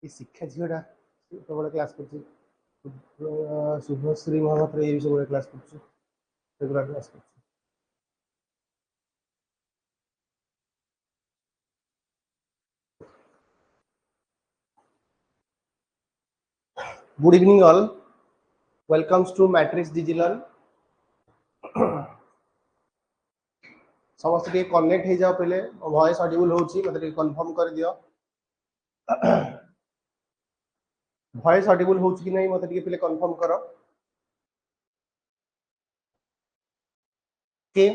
ये शिक्षा झीटा सब क्लास कर शुभश्री महापात्र ये सब क्लास कर रेगुलर क्लास कर good evening all welcomes to Matrix DigiLearn समस्त टे कनेक्ट हो जाओ पहले वॉइस ऑडिबल होची मतलब कंफर्म कर दियो वॉइस ऑडिबल होची कि नहीं मतलब टे पहले कंफर्म करो के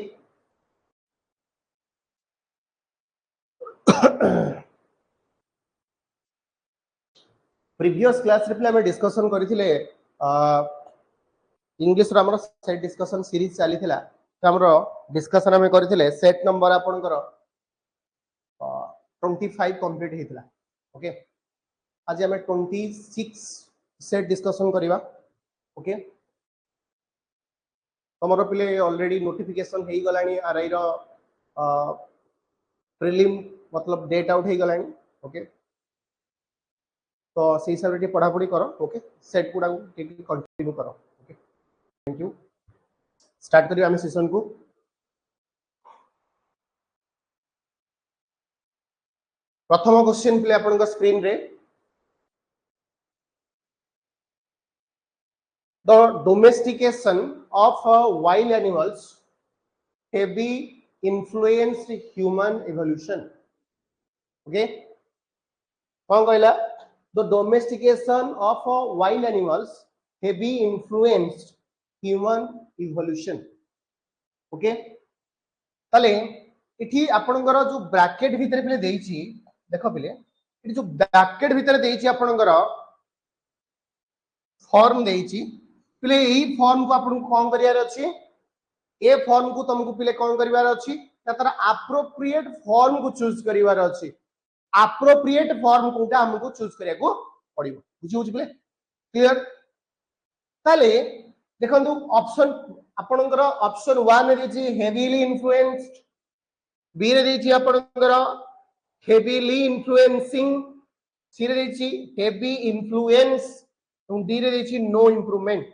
प्रीवियस क्लास रे पहले हम डिस्कशन करथिले इंग्लिश रो हमर सेट डिस्कशन सीरीज चली थिला तो हमर डिस्कशन हम करथिले सेट नंबर आपनकर 25 कंप्लीट हेतिला ओके आज हम 26 सेट डिस्कशन करिवा ओके तमरो पिले ऑलरेडी नोटिफिकेशन हेई गलानी आरआई रो प्रीलिम मतलब डेट आउट हेई गलानी ओके तो से हिसाब से पढ़ा पढ़ी करो ओके सेट गुडा कंटिन्यू करो ओके थैंक यू स्टार्ट करियो हम सेशन को प्रथम क्वेश्चन प्ले आपन स्क्रीन रे the domestication of wild animals heavy influenced human evolution okay कौन कहला the domestication of wild animals heavy influenced human evolution okay ताले इठी आपनकर जो ब्रैकेट भीतर पले देइची देखो पले इठी जो ब्रैकेट भीतर देइची आपनकर फॉर्म देइची पले एही फॉर्म को आपन कोन करियार अछि ए फॉर्म को तुमको पहले कौन करिवार अछि तार एप्रोप्रिएट फॉर्म को चूज करिवार अछि एप्रोप्रिएट फॉर्म कोटा हमको चूज करिया को पड़िबो बुझी बुझी पले क्लियर ताले देखंतु ऑप्शन आपनकर ऑप्शन 1 रे जी हेवीली इन्फ्लुएंस्ड बी रे देछि आपनकर हेवीली इन्फ्लुएंसिंग सी रे देछि हेवी इन्फ्लुएंस और डी रे देछि नो इंप्रूवमेंट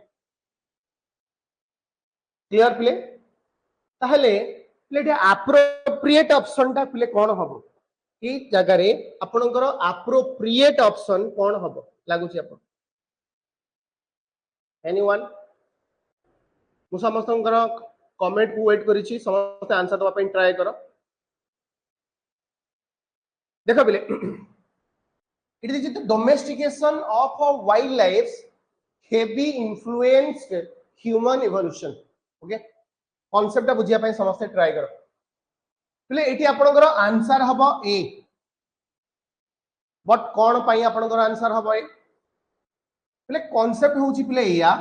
क्लियर प्ले ताहले प्ले एप्रोप्रिएट ऑप्शन ता प्ले कोन हबो ई जगह रे आपनकर एप्रोप्रिएट ऑप्शन कोन हबो लागु छी आपन एनीवन मु समस्तंकर कमेंट को वेट करी छी समस्त आंसर दवा पे ट्राई करो देखो बिले it is the domestication of wild life heavy influenced human evolution okay concept बुझिया पे समस्त ट्राई करो पहले एटी आपनकर आंसर हबो ए बट कोन पई आपनकर आंसर हबो ए पहले कांसेप्ट होची पहले या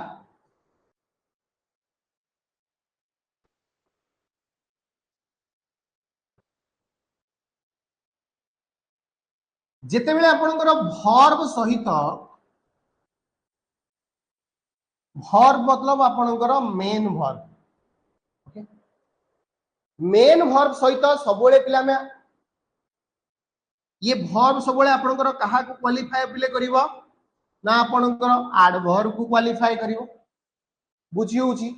जेते बेले आपनकर वर्ब सहित वर्ब मतलब आपनकर main verb okay main verb सहित सबोले पिला में ये वर्ब सबोले आपनकर कहा को क्वालिफाई पिले करिवो ना आपनकर एडवर्ब को क्वालिफाई करिवो बुझी होची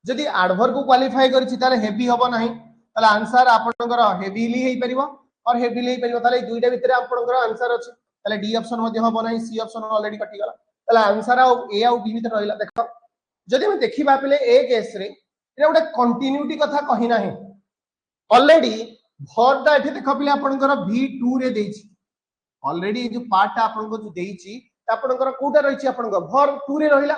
जदि एडवर्ब को क्वालिफाई करछि ताले हेवी हबो नाही ताले आंसर आपनकर हेवीली हेई परिवो और हेवीली हेई परिवो ताले दुईटा भितरे आपनकर आंसर अछि ताले डी ऑप्शन मध्ये हबो नाही सी ऑप्शन ऑलरेडी कटि गला ताले आंसर आ ए आ बी भितरे रहिला देखो जदि हम देखिबा पले ए केस रे एटा गोटे कंटिन्यूटी कथा कहि नाही ऑलरेडी वर्ब दा एठी देखो पले आपनकर v2 रे देछि ऑलरेडी जो पार्ट आपनको जो देछि आपनकर कोटा रहिछि आपनकर वर्ब 2 रे रहिला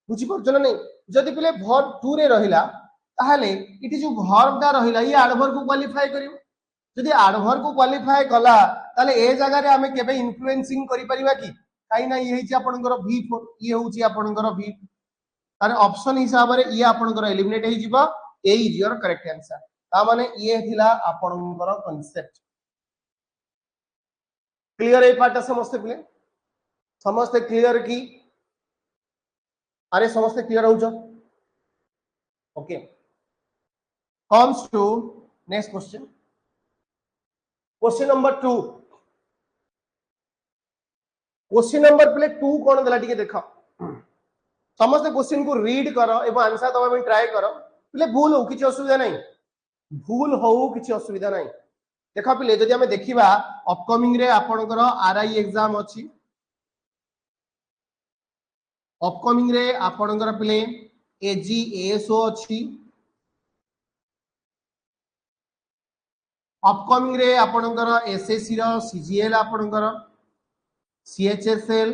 बुझी परछ ना नहीं जदि पले वर्ब 2 रे रहिला ताहले इठी जो वर्ब दा रहिला ये एडवर्ब को क्वालिफाई करिवो जदि एडवर्ब को क्वालिफाई कला ताले ए जगह रे हमें केबे इन्फ्लुएंसिंग करि परिबा की काई ना ये हिची आपनकर v4 ये होची आपनकर v तारे ऑप्शन हिसाब रे ये आपनकर एलिमिनेट हे जिवो ए इज योर करेक्ट आंसर ता माने ये थिला आपनकर कांसेप्ट क्लियर ए पार्ट समस्त क्लियर की अरे समस्त क्लियर हो जाओ okay comes to next question number 2 question number play 2 कोन देला टिके देखो समस्त क्वेश्चन को रीड करो एवं आंसर दबा में ट्राई करो प्ले भूल हो किछि असुविधा नहीं भूल हो किछि असुविधा नहीं देखो पिले जदि हमें देखिबा अपकमिंग रे आपनकर आरआई एग्जाम अछि अपकमिंग रे आपनकर पिले एजी एएसओ अछि अपकमिंग रे आपनकर एसएससी रो सीजीएल आपनकर सीएचएसएल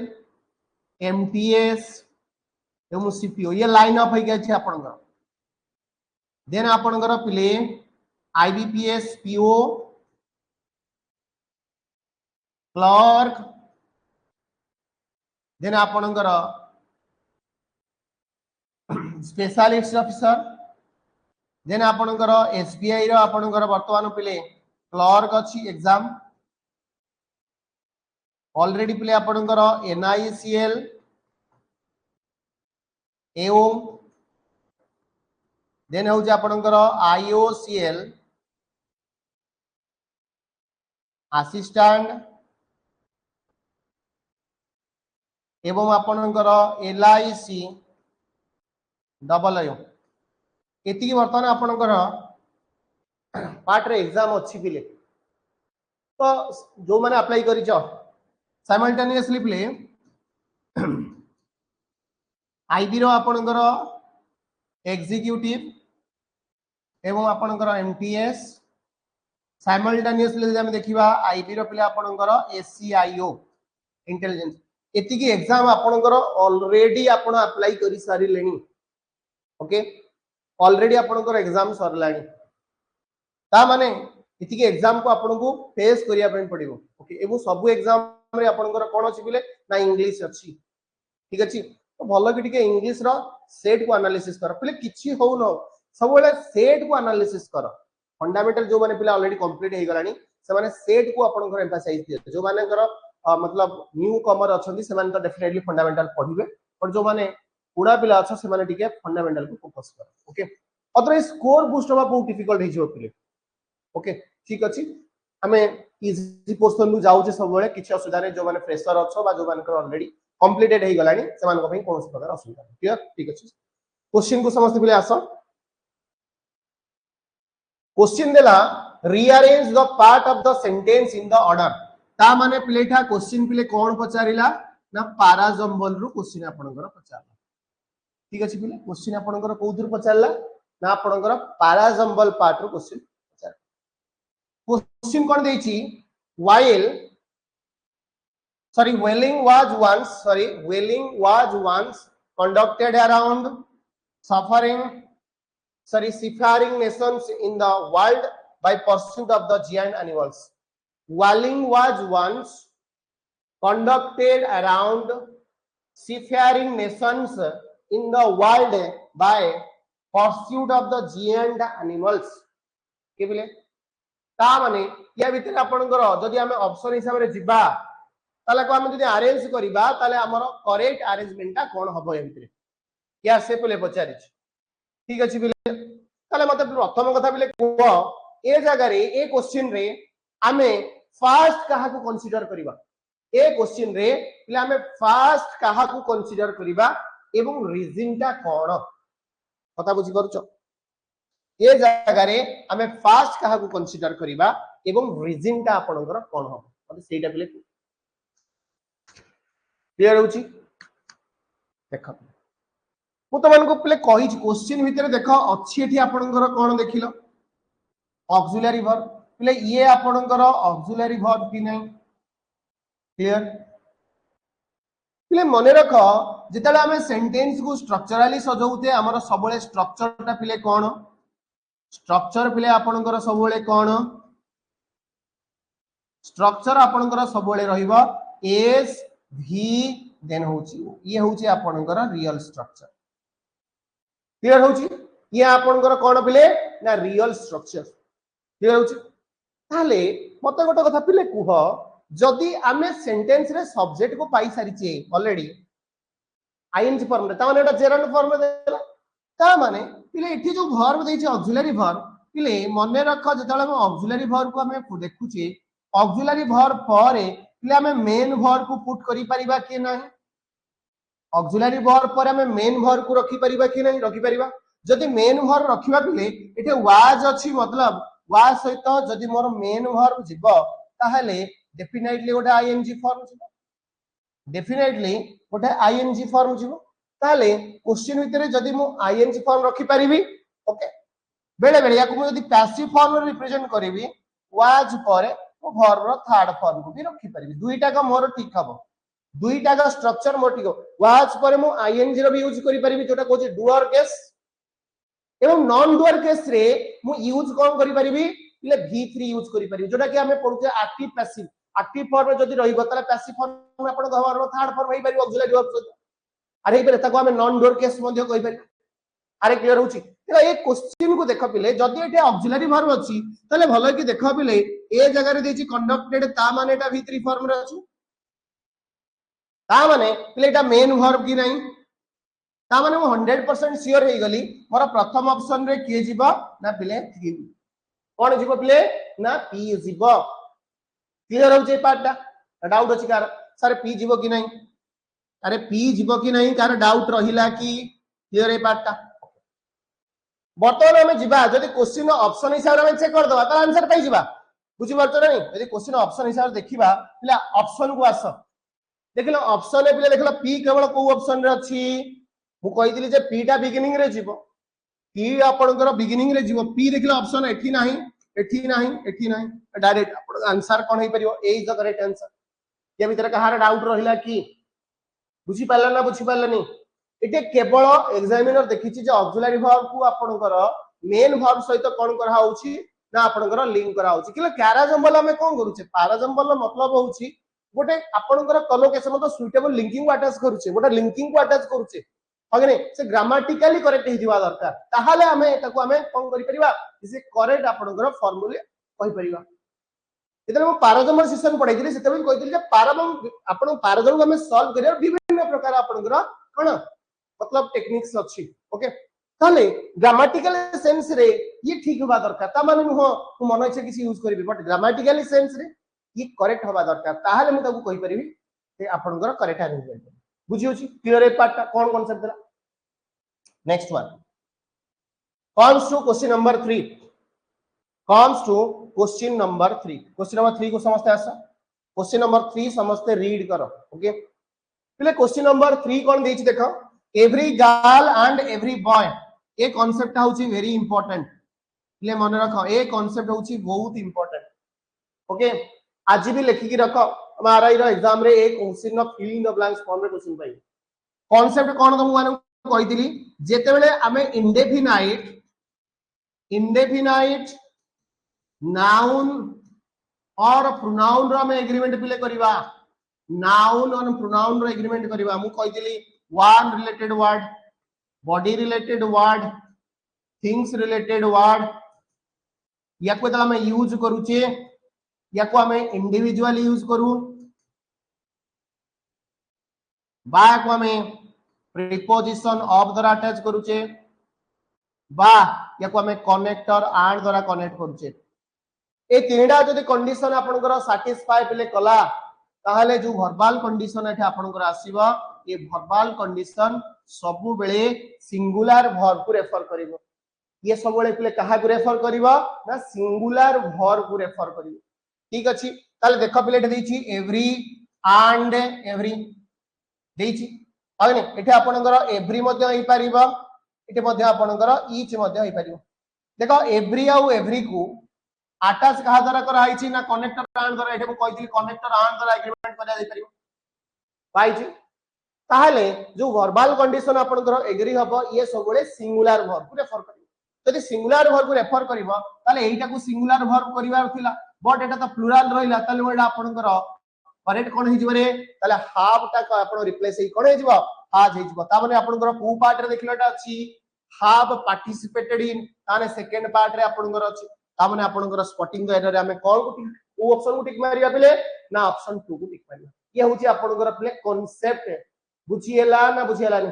एमटीएस एवं सीपीओ ये लाइन अप होई अछि आपनकर देन आपनकर पिले आईबीपीएस पीओ क्लर्क देन आपनकर स्पेशलिस्ट ऑफिसर देन आपनकर एसबीआई रो आपनकर वर्तमान पिले क्लर्क अछि एग्जाम ऑलरेडी पिले आपनकर एनआईसीएल एओ देन हो आपनकर आईओसीएल असिस्टेंट एवं आपनकर एलआईसी डबल आईओ एति वर्तमान आपनकर पार्ट रे एग्जाम अछि पिले तो जो माने अप्लाई करिछ साइमल्टेनियसली पिले आईबी रो आपनकर एग्जीक्यूटिव एवं आपनकर एमटीएस साइमल्टेनियसली हम देखिबा आईबी रो पिले आपनकर एससीआईओ इंटेलिजेंस एति की एग्जाम आपनकर ऑलरेडी आपण अप्लाई करि सारी लेनी ओके ऑलरेडी आपनकर एग्जाम सरलानी ता माने इति के एग्जाम को आपन को फेस करिया पे पड़िबो ओके एबो सब एग्जाम रे आपनकर कोन अछि बिले ना इंग्लिश अछि ठीक अछि तो भलो कि टिके इंग्लिश रो सेट को एनालिसिस कर पहिले किछि हो न सब बेले सेट को एनालिसिस कर फंडामेंटल जो माने पहिले ऑलरेडी कंप्लीट हे गलानी से माने सेट को आपनकर एम्फसाइज दियो जो माने कर मतलब न्यू कमर अछंती से माने तो डेफिनेटली फंडामेंटल पढिबे और जो माने पुडा पिला अछ से माने टिके फंडामेंटल को फोकस कर ओके अदरवाइज स्कोर बूस्ट होबा बहुत डिफिकल्ट हे जो पिले ओके ठीक अछि हमें इजी पोर्शन नु जाउ जे सब बेले किछि असुविधा नै जो माने फ्रेशर अछ बा जो माने ऑलरेडी कंप्लीटेड हे गलानी से मान को भाई कोन प्रकार असुविधा क्लियर ठीक अछि क्वेश्चन को समझते पिले आसो क्वेश्चन देला rearrange the part of the sentence in the order ता माने पिलेठा क्वेश्चन पिले कोन पचारिला ना पैराजम्बल रु क्वेश्चन आपनकर पचारला ठीक अछि पिले क्वेश्चन आपनकर कोउथुर पचारला ना आपनकर पैराजम्बल पार्ट रु क्वेश्चन क्वेश्चन कोन देछि while whaling was once conducted around seafaring nations in the world by pursuit of the giant animals whaling was once conducted around seafaring nations in the world by pursuit of the giant animals के बिले ता माने या भीतर आपनकर जदि हमें option हिसाब रे जिबा ताले को हम जदि अरेंज करिबा ताले हमर करेक्ट अरेंजमेंट कोन हबो ए भीतर या से पले पचारि ठीक अछि बिले ताले मते प्रथम कथा बिले को ए जगह रे ए क्वेश्चन रे हमें फर्स्ट कहा को कंसीडर करिबा ए क्वेश्चन रे बिले हमें फर्स्ट कहा को कंसीडर करिबा एवं रीजन ता कोन कथा बुझी परछ ये जगह रे हमें फास्ट कहा को कंसीडर करिबा एवं रीजन ता आपनकर कोन हो मतलब सेटा पिले क्लियर होची देखो मु तो मन को पिले कहि क्वेश्चन भीतर देखो अछि एठी आपनकर कोन देखिलो ऑक्सिलरी वर्ब पिले ये आपनकर ऑक्सिलरी वर्ब कि नै क्लियर पिले मने रखो जेतले हमें सेंटेंस को स्ट्रक्चरली सजाउते हमर सबले स्ट्रक्चर ता पिले कोन स्ट्रक्चर पिले आपनकर सबले कोन स्ट्रक्चर आपनकर सबले रहिबो एस भी देन होची ये होची आपनकर रियल स्ट्रक्चर क्लियर होची ये आपनकर कोन पिले ना रियल स्ट्रक्चर क्लियर होची ताले मते गोटे कथा पिले कुह जदि आमे सेंटेंस रे सब्जेक्ट को पाई सारिचे ऑलरेडी आईएनजी फॉर्म रे ता माने एटा जेरंड फॉर्म रे देला ता माने पिले एठी जो वर्ब देछि ऑक्सिलरी वर्ब पिले मने रख जेतले हम ऑक्सिलरी वर्ब को हमें देखुचे ऑक्सिलरी वर्ब पर पिले हमें मेन वर्ब को पुट करि परिबा कि नाही ऑक्सिलरी वर्ब पर हमें मेन वर्ब को रखि परिबा कि नाही रखि परिबा जदि मेन वर्ब रखिबा पिले एठे वाज अछि मतलब वाज सहित जदि मोर मेन वर्ब जिवो ताहले डेफिनेटली गोटे आईएनजी फॉर्म जिवो डेफिनेटली गोटे आईएनजी फॉर्म जिवो ताहले क्वेश्चन भितरे जदि मु आईएनजी फॉर्म रखि परिबी ओके बेले बेले याकु मु जदि पैसिव फॉर्म रे रिप्रेजेंट करिवि वाज पर मु वर्ब रो थर्ड फॉर्म को भी रखि परिबी दुईटा का मोर ठीक हबो दुईटा का स्ट्रक्चर मोर ठीक हो वाज पर मु आईएनजी रो भी यूज करि परिबी जोटा कहू डुअर केस एवं नॉन डुअर केस रे मु यूज कोन करि परिबी ले v3 यूज करि परिबी जोटा कि हमें पढुते एक्टिव फॉर्म रे जदि रहिबो ताले पैसिव फॉर्म में आपण वर्ब रो थर्ड फॉर्म होई परिबो ऑक्सिलरी वर्ब अरे इबे ताको हमें नॉन डुअर केस मध्ये कहि परिबो अरे क्लियर होची तो ए क्वेश्चन को देखो पिले जदि एटे ऑक्सिलरी वर्ब अछि ताले भलो कि देखो पिले ए जगह रे देछि कंडक्टेड ता माने एटा v3 फॉर्म रे अछि ता माने पिले एटा मेन वर्ब कि नहीं ता माने मु 100% श्योर हे गली मोर प्रथम ऑप्शन रे के जीवो ना पिले p कोन जीवो पिले ना p जीवो क्लियर होचे पार्टटा डाउट अछि कार सर p जीवो कि नहीं अरे p जीवो कि नहीं कार डाउट रहिला कि क्लियर हे पार्टटा बर्तमान हमें जीवा जदि क्वेश्चन ऑप्शन हिसाब रे चेक कर दवा त आंसर पाई जीवा बुझी परछ नहीं यदि क्वेश्चन ऑप्शन हिसाब रे देखिबा पिला ऑप्शन को आस देखिलो ऑप्शन रे पिले देखिलो p केवल को ऑप्शन रे अछि मु कहि दिली जे p टा बिगिनिंग रे जीवो p आपनकर बिगिनिंग रे जीवो p देखिलो ऑप्शन एठी नाही डायरेक्ट आपन आंसर कोन हे परियो ए इज द करेक्ट आंसर ये भीतर कहार डाउट रहिला कि बुझी पारला ना बुझी पारलानी एटे केवल एग्जामिनर देखिछि जे ऑक्सिलरी वर्ब को आपनकर मेन वर्ब सहित कोन करा होउछि ना आपनकर लिंक करा होउछि कि पैराजम्बल हमें कोन करूछे पैराजम्बल मतलब होउछि गोटे आपनकर कोलोकेशन तो सुइटेबल लिंकिंग को अटैच करूछे गोटे लिंकिंग को अटैच करूछे अगने से ग्रामेटिकली करेक्ट हे दिवा दरकार ताहाले हमें एटाको हमें कोन करि परिबा इसे करेक्ट आपनकर फार्मूला कहि परिबा जेतले हम पैराजम्बल सिस्टम पढाइथिले सेतबे कहिथिले जे पैराजम्बल हमें सॉल्व करिया विभिन्न प्रकार आपनकर कोन मतलब टेक्निक्स अछि ओके ताले ग्रामेटिकल सेंस रे ये ठीक होबा दरकार ता माने हो मन इच्छा किसी यूज करबी बट ग्रामेटिकल सेंस रे ये करेक्ट होबा दरकार ताहाले मु ताकू कहि परिबी जे आपनकर करेक्ट आंसर बुझी होची क्लियर ए पार्ट कोन कांसेप्ट देला next one comes to question number 3 question number 3 को समझते आसा क्वेश्चन नंबर 3 समझते रीड करो ओके पहले क्वेश्चन नंबर 3 कोन देछि देखो every girl and every boy A concept होची वेरी इंपोर्टेंट ले मन रखो ए कांसेप्ट होची बहुत इंपोर्टेंट ओके आज भी लिखि की रखो हमारा इ एग्जाम रे एक question of fill in the blanks form रे क्वेश्चन पाई कांसेप्ट कोन तुम माने कहि दिली जेते बेले हमें इंडेफिनाइट नाउन और प्रोनाउन रो हमें एग्रीमेंट पिले करबा नाउन और प्रोनाउन रो एग्रीमेंट करबा मु कहि दिली one related word body related word things related word या को हमें यूज करूचे या को हमें इंडिविजुअली यूज करू बा को हमें प्रीपोजिशन ऑफ द्वारा अटैच करूचे बा या को हमें कनेक्टर एंड द्वारा कनेक्ट करूचे ए तीनटा जदि कंडीशन आपनकर सैटिस्फाई पिले कला ताहले जो वर्बल कंडीशन एठे आपनकर आसीबा ये वर्बल कंडीशन सबु बेले सिंगुलर वर्ब को रेफर करिवो ये सब बेले पिले कहा को रेफर करिवो ना सिंगुलर वर्ब को रेफर करिवो ठीक अछि ताले देखो पिले एठे देछि एवरी एंड एवरी देछि आने एठे आपनकर एवरी मध्ये होई परिबो एठे मध्ये आपनकर ईच मध्ये होई परिबो देखो एवरी आ एवरी को अटैच कहा द्वारा करा आइछि ना कनेक्टर एंड द्वारा एठे को कहिथिली कनेक्टर एंड द्वारा एग्रीमेंट करा जाई परिबो पाइछि ताहले जो वर्बल कंडीशन आपनकर एग्री हबो ये सब बेले सिंगुलर वर्ब को रेफर करिवो यदि सिंगुलर वर्ब को रेफर करिवो ताले एइटा को सिंगुलर वर्ब करिवार थिला बट एटा तो प्लुरल रहिला ताले एटा आपनकर करेक्ट कोन हि जिवरे ताले हाफ टा आपण रिप्लेस हि कोन हि जिवो हाज हि जिवो ता माने आपनकर को पार्ट रे देखिलाटा अछि हाफ पार्टिसिपेटेड इन ताने सेकंड पार्ट रे आपनकर अछि ता माने आपनकर स्पॉटिंग द एरर रे हमें कोन को ऑप्शन को टिक मारिया पिले ना ऑप्शन 2 को टिक मारिया ये होची आपनकर पिले कांसेप्ट बुझिएला ना बुझिएलानी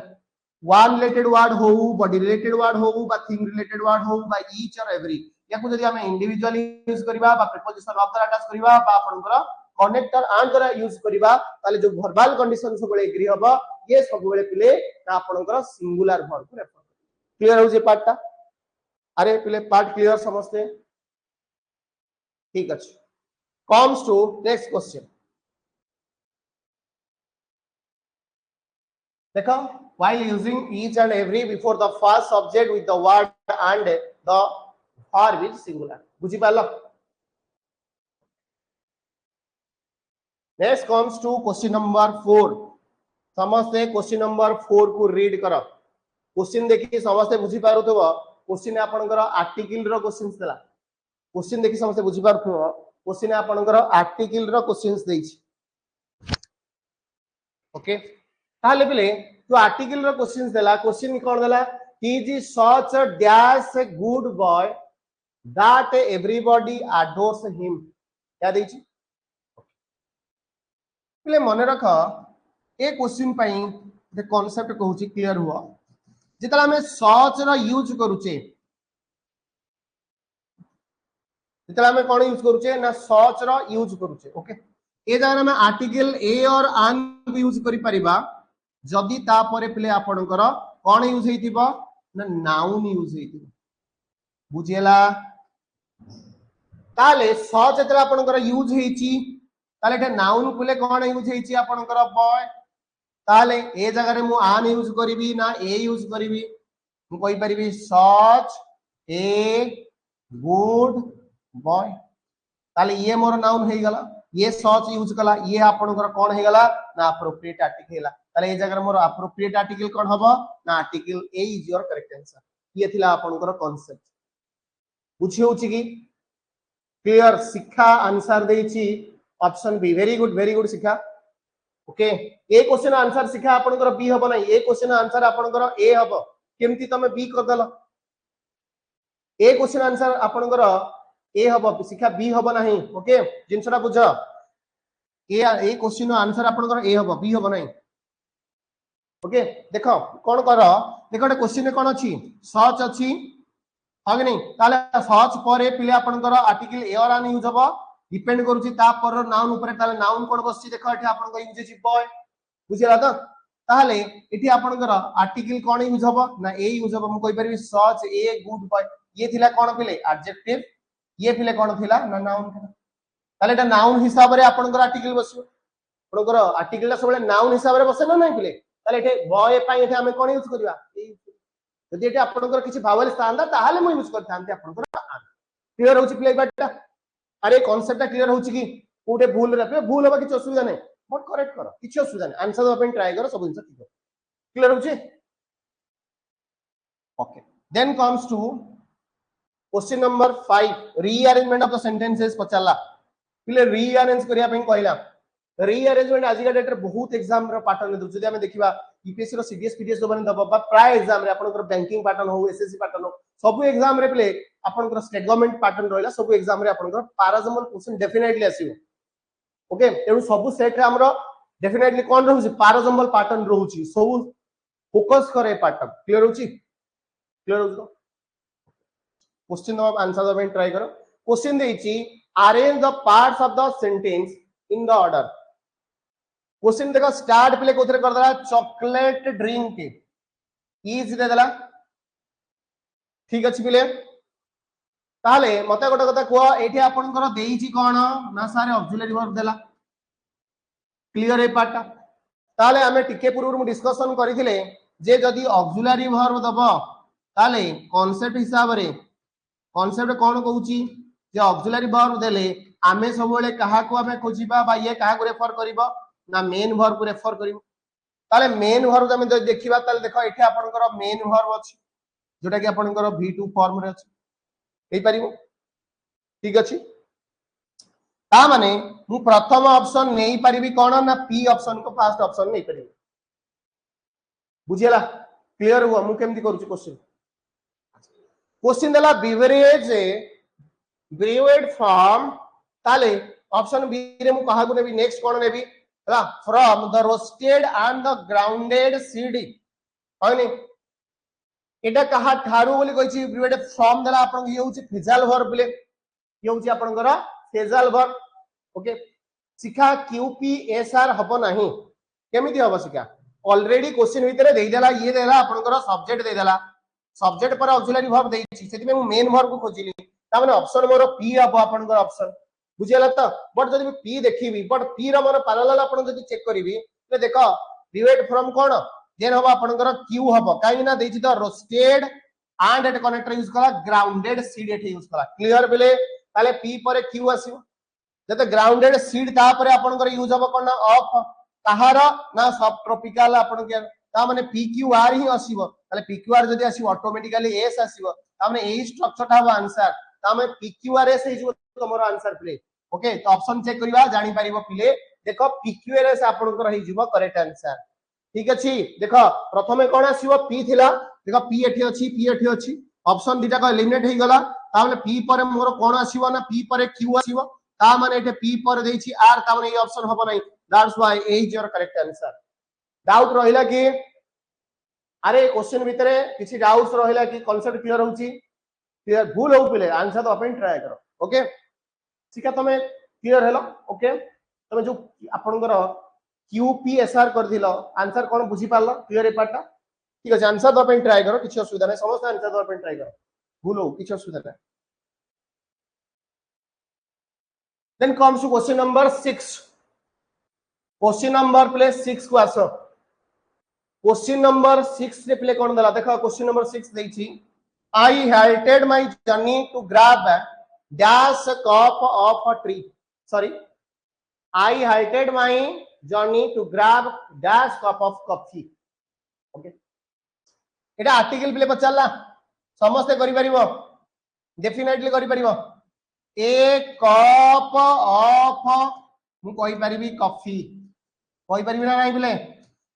वन रिलेटेड वर्ड हो बॉडी रिलेटेड वर्ड हो बा थिंग रिलेटेड वर्ड हो बा ईच और एवरी या को जदी हमें इंडिविजुअली यूज करबा बा प्रीपोजिशन ऑफ द अटैच करबा बा आपनकर कनेक्टर एंड द्वारा यूज करबा ताले जो वर्बल कंडीशन सब बेले एग्री हबो ये सब बेले पिले ना आपनकर सिंगुलर वर्ब को रेफर क्लियर हो जे पार्टटा अरे पिले पार्ट क्लियर समझते ठीक अछि comes to next question देखो while using each and every before the first subject with the word and the verb is singular बुझी पालो next comes to question number 4 समझते क्वेश्चन नंबर 4 को रीड करो question देखि समझते बुझी पारुथबो क्वेश्चन आपनकर आर्टिकल रो क्वेश्चंस देला क्वेश्चन देखि समझते बुझी पारुथबो क्वेश्चन आपनकर आर्टिकल रो क्वेश्चंस देछि ओके ताले बिले जो आर्टिकल रो क्वेश्चंस देला क्वेश्चन कोन देला he is such a dash a good boy that everybody adores him क्या देछि बिले मन रख ए क्वेश्चन पई द कांसेप्ट कहूची क्लियर हुआ जितला हमें सच रो यूज करूचे जितला हमें कोन यूज करूचे ना सच रो यूज करूचे ओके ए जगह में आर्टिकल ए और आन भी यूज करि परिबा जदी ता परे प्ले आपनकर कोन यूज हेतिबो ना नाउन यूज हेतिबो बुझियला ताले सच जतला आपनकर यूज हेची ताले एटा नाउन प्ले कोन यूज हेची आपनकर बॉय ताले ए जगह रे मु आन यूज करिवि ना ए यूज करिवि मु कहि परिबि सच ए गुड बॉय ताले ये मोर नाउन हे गला ये सच यूज कला ये आपनकर कोन हे गला ना एप्रोप्रिएट आर्टिकल हेला ताले ए जगह रे मोर एप्रोप्रिएट आर्टिकल कोन हबो ना article a is your correct answer ये थिला आपनकर कांसेप्ट बुझी होची की क्लियर शिक्षा आंसर देछि ऑप्शन बी वेरी गुड शिक्षा ओके ए क्वेश्चन आंसर शिखा आपनकर बी हबो नै ए क्वेश्चन आंसर आपनकर ए हबो केमती तमे बी कर दलो ए क्वेश्चन आंसर आपनकर ए हबो शिखा बी हबो नाही ओके जिनसरा बुझ ए क्वेश्चन आंसर आपनकर ए हबो बी हबो नाही ओके देखो कोन कर देखो ए क्वेश्चन कोन अछि सच अछि हागे नै ताले सच परे पिले आपनकर आर्टिकल ए और आन यूज हबो डिपेंड करूची ता पर नाउन ऊपर ताले नाउन कोन बसची देखो एठी आपन को यूज अछि बॉय बुझिला त ताले एठी आपन कर आर्टिकल कोन यूज हबो ना ए यूज हबो म कहि परबी सच ए गुड बॉय ये थिला कोन पिले एडजेक्टिव ये पिले कोन थिला ना नाउन थिला ताले एटा नाउन हिसाब रे आपन कर आर्टिकल बसियो आपन कर आर्टिकल सबले नाउन हिसाब रे बसे ना नै पिले ताले एठी बॉय पई एठी हमें कोन यूज करबा यदि एठी आपन कर किछि भावल स्थानदा ताहाले म यूज करथांती आपन कर क्लियर होची प्ले बाटा अरे कांसेप्ट क्लियर होची की कोटे भूल रे भूल होबा किछ असुविधा नै बट करेक्ट करो किछ असुविधा नै आंसर दबा ट्राई करो सब आंसर ठीक क्लियर होची okay then comes to question number 5 rearrangement of the sentences पचाला पिले रीअरेंज करिया पे कहला रीअरेंजमेंट आज का डेट रे बहुत एग्जाम रो पैटर्न दउ जदी हमें देखिबा यूपीएससी रो सीडीएस पीडीएस दोबन दबा बा प्राय एग्जाम रे आपन बैंकिंग पैटर्न हो एसएससी पैटर्न हो सब एग्जाम रे प्ले आपन स्टेट गवर्नमेंट पैटर्न रहला सब एग्जाम रे आपन पैराजमल क्वेश्चन डेफिनेटली आसीबो ओके तेनु सब सेट रे हमरो डेफिनेटली कोन रहउची पैराजमल पैटर्न रहउची सब फोकस करे पैटर्न क्लियर होची क्लियर होची क्वेश्चन दबा आंसर दबा ट्राई करो क्वेश्चन देछि arrange the parts of the sentence in the order question देखो स्टार्ट प्ले कोथरे कर दला चॉकलेट ड्रिंक इज दे दला ठीक अछि पिले ताले मते गोटे कथा को एठी आपन कर देइछि कोन ना सारे ऑक्सिलरी वर्ब देला क्लियर ए पार्ट ताले हमें टिके पूर्व मु डिस्कशन करिथिले जे जदी ऑक्सिलरी वर्ब दबो ताले कांसेप्ट हिसाब रे कांसेप्ट कोन कहूची जे ऑक्सिलरी वर्ब देले आमे सबले कहा को हमें खोजिबा बा ये कहा को रेफर करबो ना मेन वर्ब को रेफर करबो ताले मेन वर्ब हमें देखिबा ताले देखो एठी आपन कर मेन वर्ब अछि जोटा कि आपन कर V2 फॉर्म रे अछि एई परिबो ठीक अछि ता माने मु प्रथम ऑप्शन नेई परिबी कोन ना पी ऑप्शन को फर्स्ट ऑप्शन नेई परिबी बुझियला क्लियर हुआ मु केमति करूची क्वेश्चन क्वेश्चन देला ब्रीवेड फ्रॉम ताले ऑप्शन बी रे मु कहा को नेबी नेक्स्ट कोन नेबी हला from the roasted and the grounded CD होनी एटा कहा ठारू बोली कहिछि ब्रीवेड फ्रॉम देला आपन ये होछि फेजाल वर्ब बोले ये होछि आपन कर फेजाल वर्ब ओके शिखा क्यूपीएसआर हबो नाही केमिति हबो शिखा ऑलरेडी क्वेश्चन भितर देई देला ये देला आपनकर सब्जेक्ट देई देला सब्जेक्ट पर ऑक्सिलरी वर्ब देइछि सेति में मेन वर्ब को खोजिली ता माने ऑप्शन मोर पी हबो आपनकर ऑप्शन बुझियला त बट जदि पी देखिबी बट पी रो मन पैरेलल आपन जदि चेक करिवि ले देखो डिवाइड फ्रॉम कोन देन हबो आपनकर क्यू हबो काई ना देइछि त रोस्टेड एंड एट कनेक्टर यूज कला ग्राउंडेड सीड एट यूज कला क्लियर बेले ताले पी पर क्यू आसीबो जते ग्राउंडेड सीड ता पर आपनकर यूज हबो कोन ऑफ कहार ना सब ट्रॉपिकल आपन के ता माने पीक्यूआर ही आसीबो ताले पीक्यूआर जदि आसीबो ऑटोमेटिकली एस आसीबो ता माने एई स्ट्रक्चर ता हबो आंसर ता माने पीक्यूआरएस हे जो तमरो आंसर प्ले ओके तो ऑप्शन चेक करिवा जानि परिबो पिले देखो पीक्यूआरएस आपनकर हे जिवो करेक्ट आंसर ठीक अछि देखो प्रथमे कोन आसीबो पी थिला देखो पी एठी अछि ऑप्शन दिटा को एलिमिनेट हे गला ता माने पी पर मोर कोन आसीबो ना पी पर क्यू आसीबो ता माने एठे पी पर देछि आर ता माने ए ऑप्शन हबो नै that's why A is your correct answer doubt रहिला कि अरे क्वेश्चन भितरे किछि डाउट्स रहिला कि कांसेप्ट क्लियर होउची क्लियर भूल हो पिले आंसर तो अपन ट्राई करो ओके ठीक है तमे क्लियर हेलो ओके तमे जो आपनकर क्यूपीएसआर कर दिलो आंसर कोन बुझी पारलो क्लियर ए पार्ट ठीक है आंसर तो अपन ट्राई करो किछि असुविधा नै समस्त आंसर तो अपन ट्राई करो भूल हो किछि असुविधा नै then comes to question number 6 question number प्ले 6 को आसो क्वेश्चन नंबर 6 रे प्ले कोन दला देखो क्वेश्चन नंबर 6 देछि I halted my journey to grab dash cup of a tree sorry I halted my journey to grab dash cup of coffee okay Etah article play पचाला समस्त करि परिबो definitely करि परिबो ए cup of मु कहि परिबी coffee कहि परिबी ना नाही बिले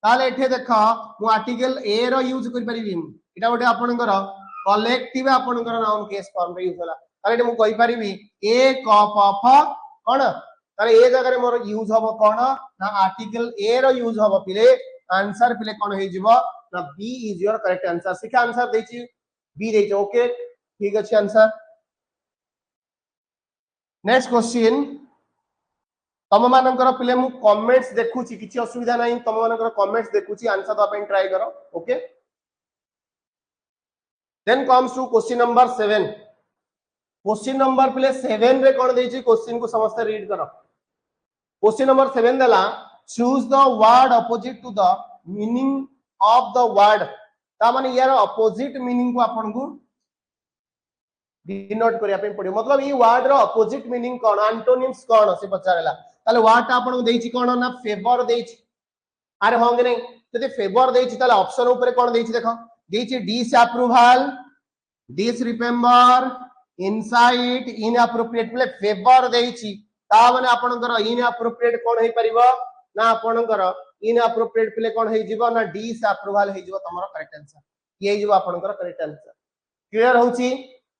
ताले एठे देखा मु आर्टिकल ए रो यूज करि परिबी एटा गोटे आपनकर कलेक्टिव आपनकर नाउन केस फॉर्म रे यूज होला ताले मु कहि परिबी ए कप ऑफ कोन ताले ए जगह रे मोर यूज हबो कोन ना आर्टिकल ए रो यूज हबो पिले आंसर पिले कोन हे जिवो ना B is your correct answer सिका आंसर देछि बी देछि ओके ठीक अछि आंसर नेक्स्ट क्वेश्चन तम मानकर पिले मु कमेंट्स देखुची किछि असुविधा नाही तम मानकर कमेंट्स देखुची आंसर तो अपन ट्राई करो okay then comes to question number 7 question number पिले 7 रे कोन देछि क्वेश्चन को समस्त रीड करो क्वेश्चन नंबर 7 देला choose the word opposite to the meaning of the word ता माने यार अपोजिट मीनिंग को आपन को डिनोट करिया पे पड़ियो मतलब ई वर्ड रो अपोजिट मीनिंग कोन एंटोनिम्स कोन से पचारेला ताले वर्ड ता आपन देछि कोन ना फेवर देछि अरे होंगे नहीं जदि फेवर देछि ताले ऑप्शन ऊपर कोन देछि देखो देछि disapproval disremember insight inappropriate play favour देछि ता माने आपनकर इनअप्रोप्रिएट कोन हे परिबो ना आपनकर इनअप्रोप्रिएट प्ले कोन हे जिवो ना डिसअप्रूवल हे जिवो तमरो करेक्ट आंसर ये जिवो आपनकर करेक्ट आंसर क्लियर होउची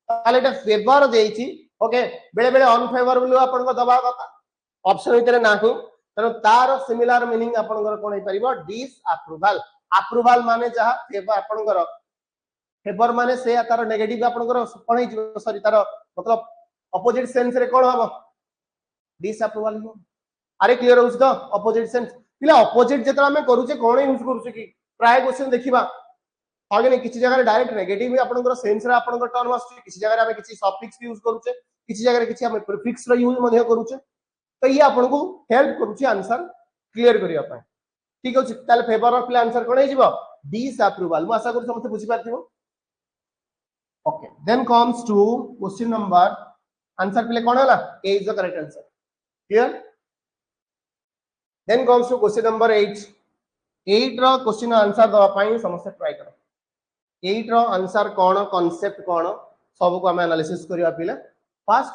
ताले एटा फेवर देछि ओके बेले बेले अनफेवरेबल आपनको दबा कथा ऑप्शन भितर नाही तनो तार सिमिलर मीनिंग आपनकर कोन हे परिबो डिसअप्रूवल अप्रूवल माने जहा फेवर आपनकर फेवर माने से तार नेगेटिव आपनकर कोन हे जिवो सॉरी तार मतलब अपोजिट सेंस रे कोन हबो डिसअप्रूवल हो अरे क्लियर होउछ तो अपोजिट सेंस पिला अपोजिट जेतरा हम करूचे कोन यूज करूचे की प्राय क्वेश्चन देखिबा आगे नहीं किसी जगह डायरेक्ट नेगेटिव भी आपनकर सेंस रे आपनकर टर्म आछी किसी जगह हम किसी सफिक्स यूज करूचे किसी जगह किसी हम प्रीफिक्स रो यूज मध्य करूचे तो ये आपनको हेल्प करूचे आंसर क्लियर करिया पाए ठीक अछि ताले फेवर ऑफ प्ले आंसर कोन हे जिवो डिसअप्रूवल मु आशा करू समस्त बुझी पाथिबो okay then comes to question number answer play कोन हला A is the correct answer clear then comes to question number 8 रो क्वेश्चन आंसर दवा पाई समस्त ट्राई करो 8 रो आंसर कोन कांसेप्ट कोन सब को हम एनालिसिस करिया पिले फर्स्ट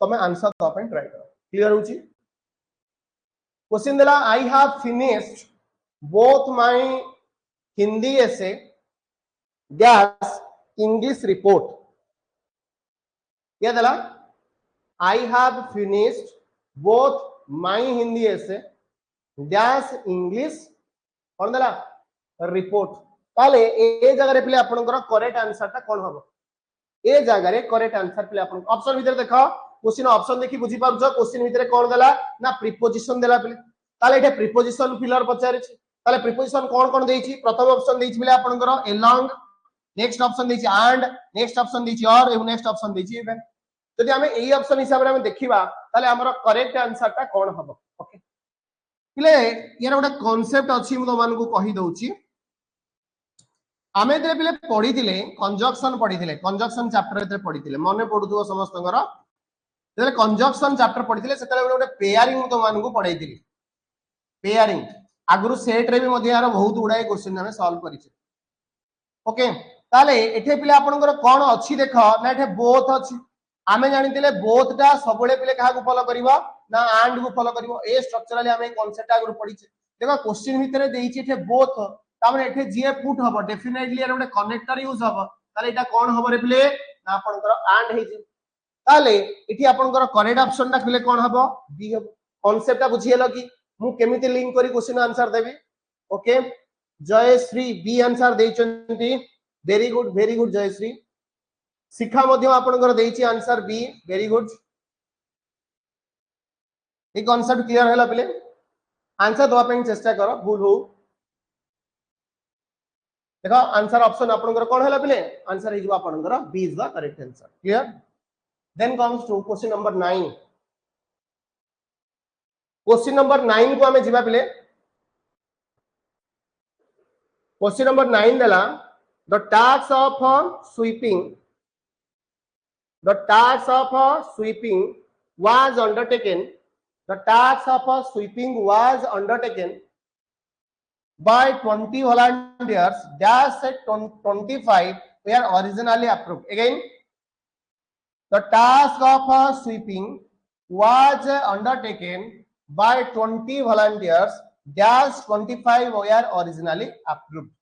तमे आंसर दवा पाई ट्राई करो क्लियर होची क्वेश्चन देला I have finished both my Hindi essay dash English report ये देला I have finished both my Hindi essay dash English कोन देला रिपोर्ट ताले ए जगह रे प्ले आपनकर करेक्ट आंसर ता कोन हबो ए जगह रे करेक्ट आंसर प्ले आपन ऑप्शन भीतर देखो क्वेश्चन ऑप्शन देखि बुझी पारुछ क्वेश्चन भितरे कोन देला ना प्रीपोजिशन देला पिले ताले एठे प्रीपोजिशन फिलर पचारि छी ताले प्रीपोजिशन कोन देछि प्रथम ऑप्शन देछि बिले आपनकर along नेक्स्ट ऑप्शन देछि and नेक्स्ट ऑप्शन देछि और एवं नेक्स्ट ऑप्शन देछि इवन जदि हमें एई ऑप्शन हिसाब रे हम देखिबा ताले हमर करेक्ट आंसर ता कोन हबो ओके पिले यार गोटे कांसेप्ट अछि म तमान को कहि दउछि आमे दे पिले पढिथिले कंजक्शन पढिथिले कंजक्शन चैप्टर रे पढिथिले मने पडुथो समस्तंगर जेले कंजक्शन चैप्टर पढिथिले सेतले गोटे पेयरिंग म तमान को पढाइथिले पेयरिंग आगुरु सेट रे भी मध्ये यार बहुत उडाय क्वेश्चन हमें सॉल्व करिছে ओके ताले एठे पिले आपनकर कोन अछि देख ना एठे बोथ अछि आमे जानिथिले बोथ टा सबले पिले कहा को फॉलो करबो ना एंड को फॉलो करबो ए स्ट्रक्चरली हमें कांसेप्ट आगुरु पढिছে देखो क्वेश्चन भितरे देइछि एठे बोथ तामे एठे जे पुट हबो डेफिनेटली यार गोटे कनेक्टर यूज हबो ताले एटा कोन हबो रे पिले ना आपनकर एंड हे जे ताले एठी आपनकर करेक्ट ऑप्शन टा पिले कोन हबो बी हबो कांसेप्ट टा बुझियलो कि मु केमिति लिंक करी क्वेश्चन आंसर देबी ओके जयश्री बी आंसर देइचंती वेरी गुड जयश्री शिखा मध्य आपनकर देइछि आंसर बी वेरी गुड ए कांसेप्ट क्लियर हैला पिले आंसर दवा पे चेष्टा करो भूल हो देखो आंसर ऑप्शन आपनकर कोन हैला पिले आंसर इज आपनकर B is the correct answer clear then comes to question number 9 question number 9 को हमें जिबा पिले क्वेश्चन नंबर 9 देला the task of sweeping was undertaken the task of sweeping was undertaken by 20 volunteers dash at 25 were originally approved again the task of sweeping was undertaken by 20 volunteers dash 25 were originally approved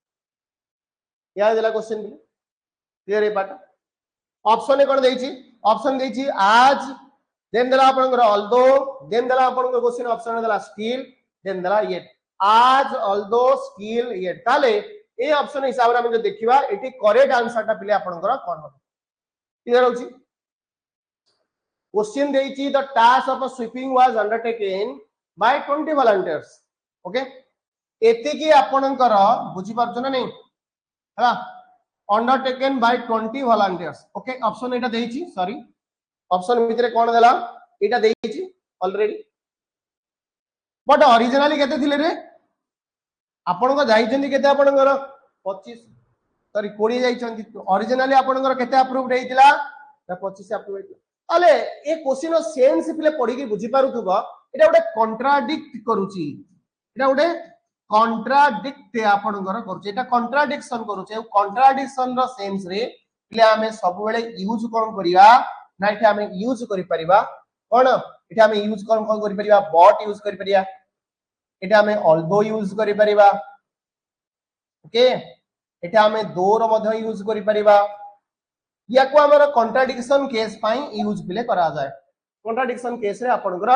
या देला question clear है part option कोन देछि option देछि आज then देला आपनकर although then देला आपनकर क्वेश्चन ऑप्शन देला स्टिल देन देला येट आज ऑल्दो स्किल येट ताले ए ऑप्शन हिसाब रे हम जो देखिबा एटी करेक्ट आंसर ता पिले आपनकर कोन हो क्लियर होछि क्वेश्चन देछि the task of sweeping was undertaken by 20 volunteers okay एति की आपनकर बुझी पारछ ना नहीं हला undertaken by 20 volunteers okay option एटा देछि सॉरी ऑप्शन भितरे कोन देला एटा देछि ऑलरेडी बट ओरिजिनली केते थिले रे आपन को जाइछन्ती केते आपन घर 25 सॉरी 20 जाइछन्ती ओरिजिनली आपन घर केते अप्रूव्ड हेतिला 25 अप्रूव हेतिला अले ए क्वेश्चन सेंस पिले पढी के बुझी पारुथबो एटा गोटे कॉन्ट्राडिक्ट करूची एटा गोटे कॉन्ट्राडिक्ट आपन घर करूची एटा कॉन्ट्राडिक्शन करूची ए कॉन्ट्राडिक्शन रो सेंस रे पिले हमें सब बेले यूज कोन करिया ना एटा हमें यूज करि परिबा कोन एटा हमें यूज कोन करि परिबा बट यूज करि परिया एटा हमें ऑल्दो यूज करि परिबा ओके एटा हमें दो रो मध्य यूज करि परिबा या को हमर कॉन्ट्राडिक्शन केस पई यूज पिले करा जाय कॉन्ट्राडिक्शन केस रे आपन घर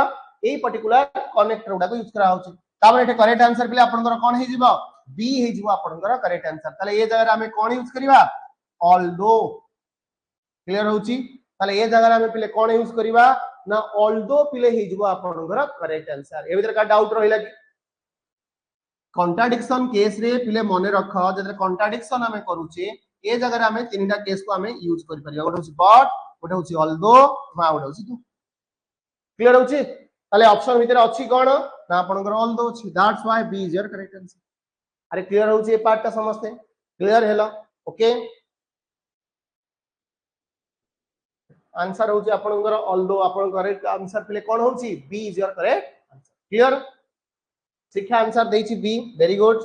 एई पर्टिकुलर कनेक्टर उडा को यूज करा होची तापर एटा करेक्ट आंसर पिले आपन घर कोन हे जिवो बी हे जिवो आपन घर करेक्ट आंसर ताले ए जगह रे हमें कोन यूज करिबा ऑल्दो क्लियर होची ताले ए जगह रे हमें पिले कोन यूज करिबा ना ऑल्दो पिले हे जिवो आपन घर करेक्ट आंसर ए भीतर का डाउट रहिला कि कॉन्ट्राडिक्शन केस रे पिले मने रख जदे कॉन्ट्राडिक्शन हमें करूचे ए जगह रे हमें तीनटा केस को हमें यूज करि परिया गोटे होची बट गोटे होची ऑल्दो मा गोटे होची टू क्लियर होची ताले ऑप्शन भीतर अछि कोन ना आपन घर ऑल्दो अछि that's why B is your correct answer अरे क्लियर होची ए पार्ट ता समझते क्लियर हेला ओके आंसर होची आपन घर ऑल्दो आपन करेक्ट आंसर पिले कोन होची B is your correct answer clear शिक्षा आंसर देछि बी वेरी गुड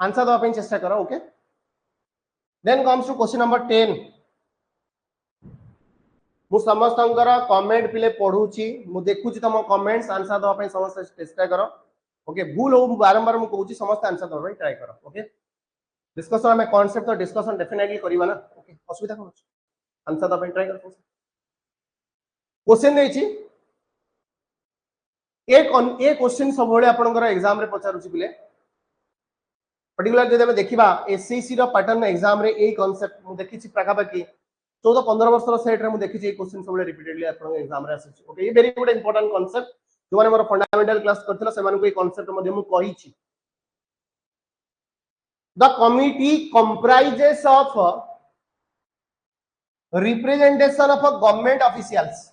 आंसर दो पे चेष्टा करो okay then comes to question number 10 मु समस्तंकर कमेंट पिले पढुची मु देखुची तम कमेंट्स आंसर दो पे समस्त चेष्टा करो ओके भूल हो बारंबार मु कहूची समस्त आंसर दो पे ट्राई करो ओके डिस्कशन में कांसेप्ट तो डिस्कशन डेफिनेटली करिवा ना ओके असुविधा कोन आंसर दो पे ट्राई करो क्वेश्चन देछि एक क्वेश्चन सब बळे आपनकर एग्जाम रे पचारुची पिले पर्टिकुलर जदि हम देखिबा एससीसी रो पैटर्न एग्जाम रे ए कांसेप्ट मु देखिछि प्रकाबाकी 14-15 वर्ष सेट रे मु देखि जे क्वेश्चन सब रिपीटेडली आपन एग्जाम रे आसी ओके ये वेरी गुड इंपोर्टेंट कांसेप्ट जो माने मोर फंडामेंटल क्लास करथिला से माने को ये कांसेप्ट मध्ये मु कहि छी the committee comprises of representation of government officials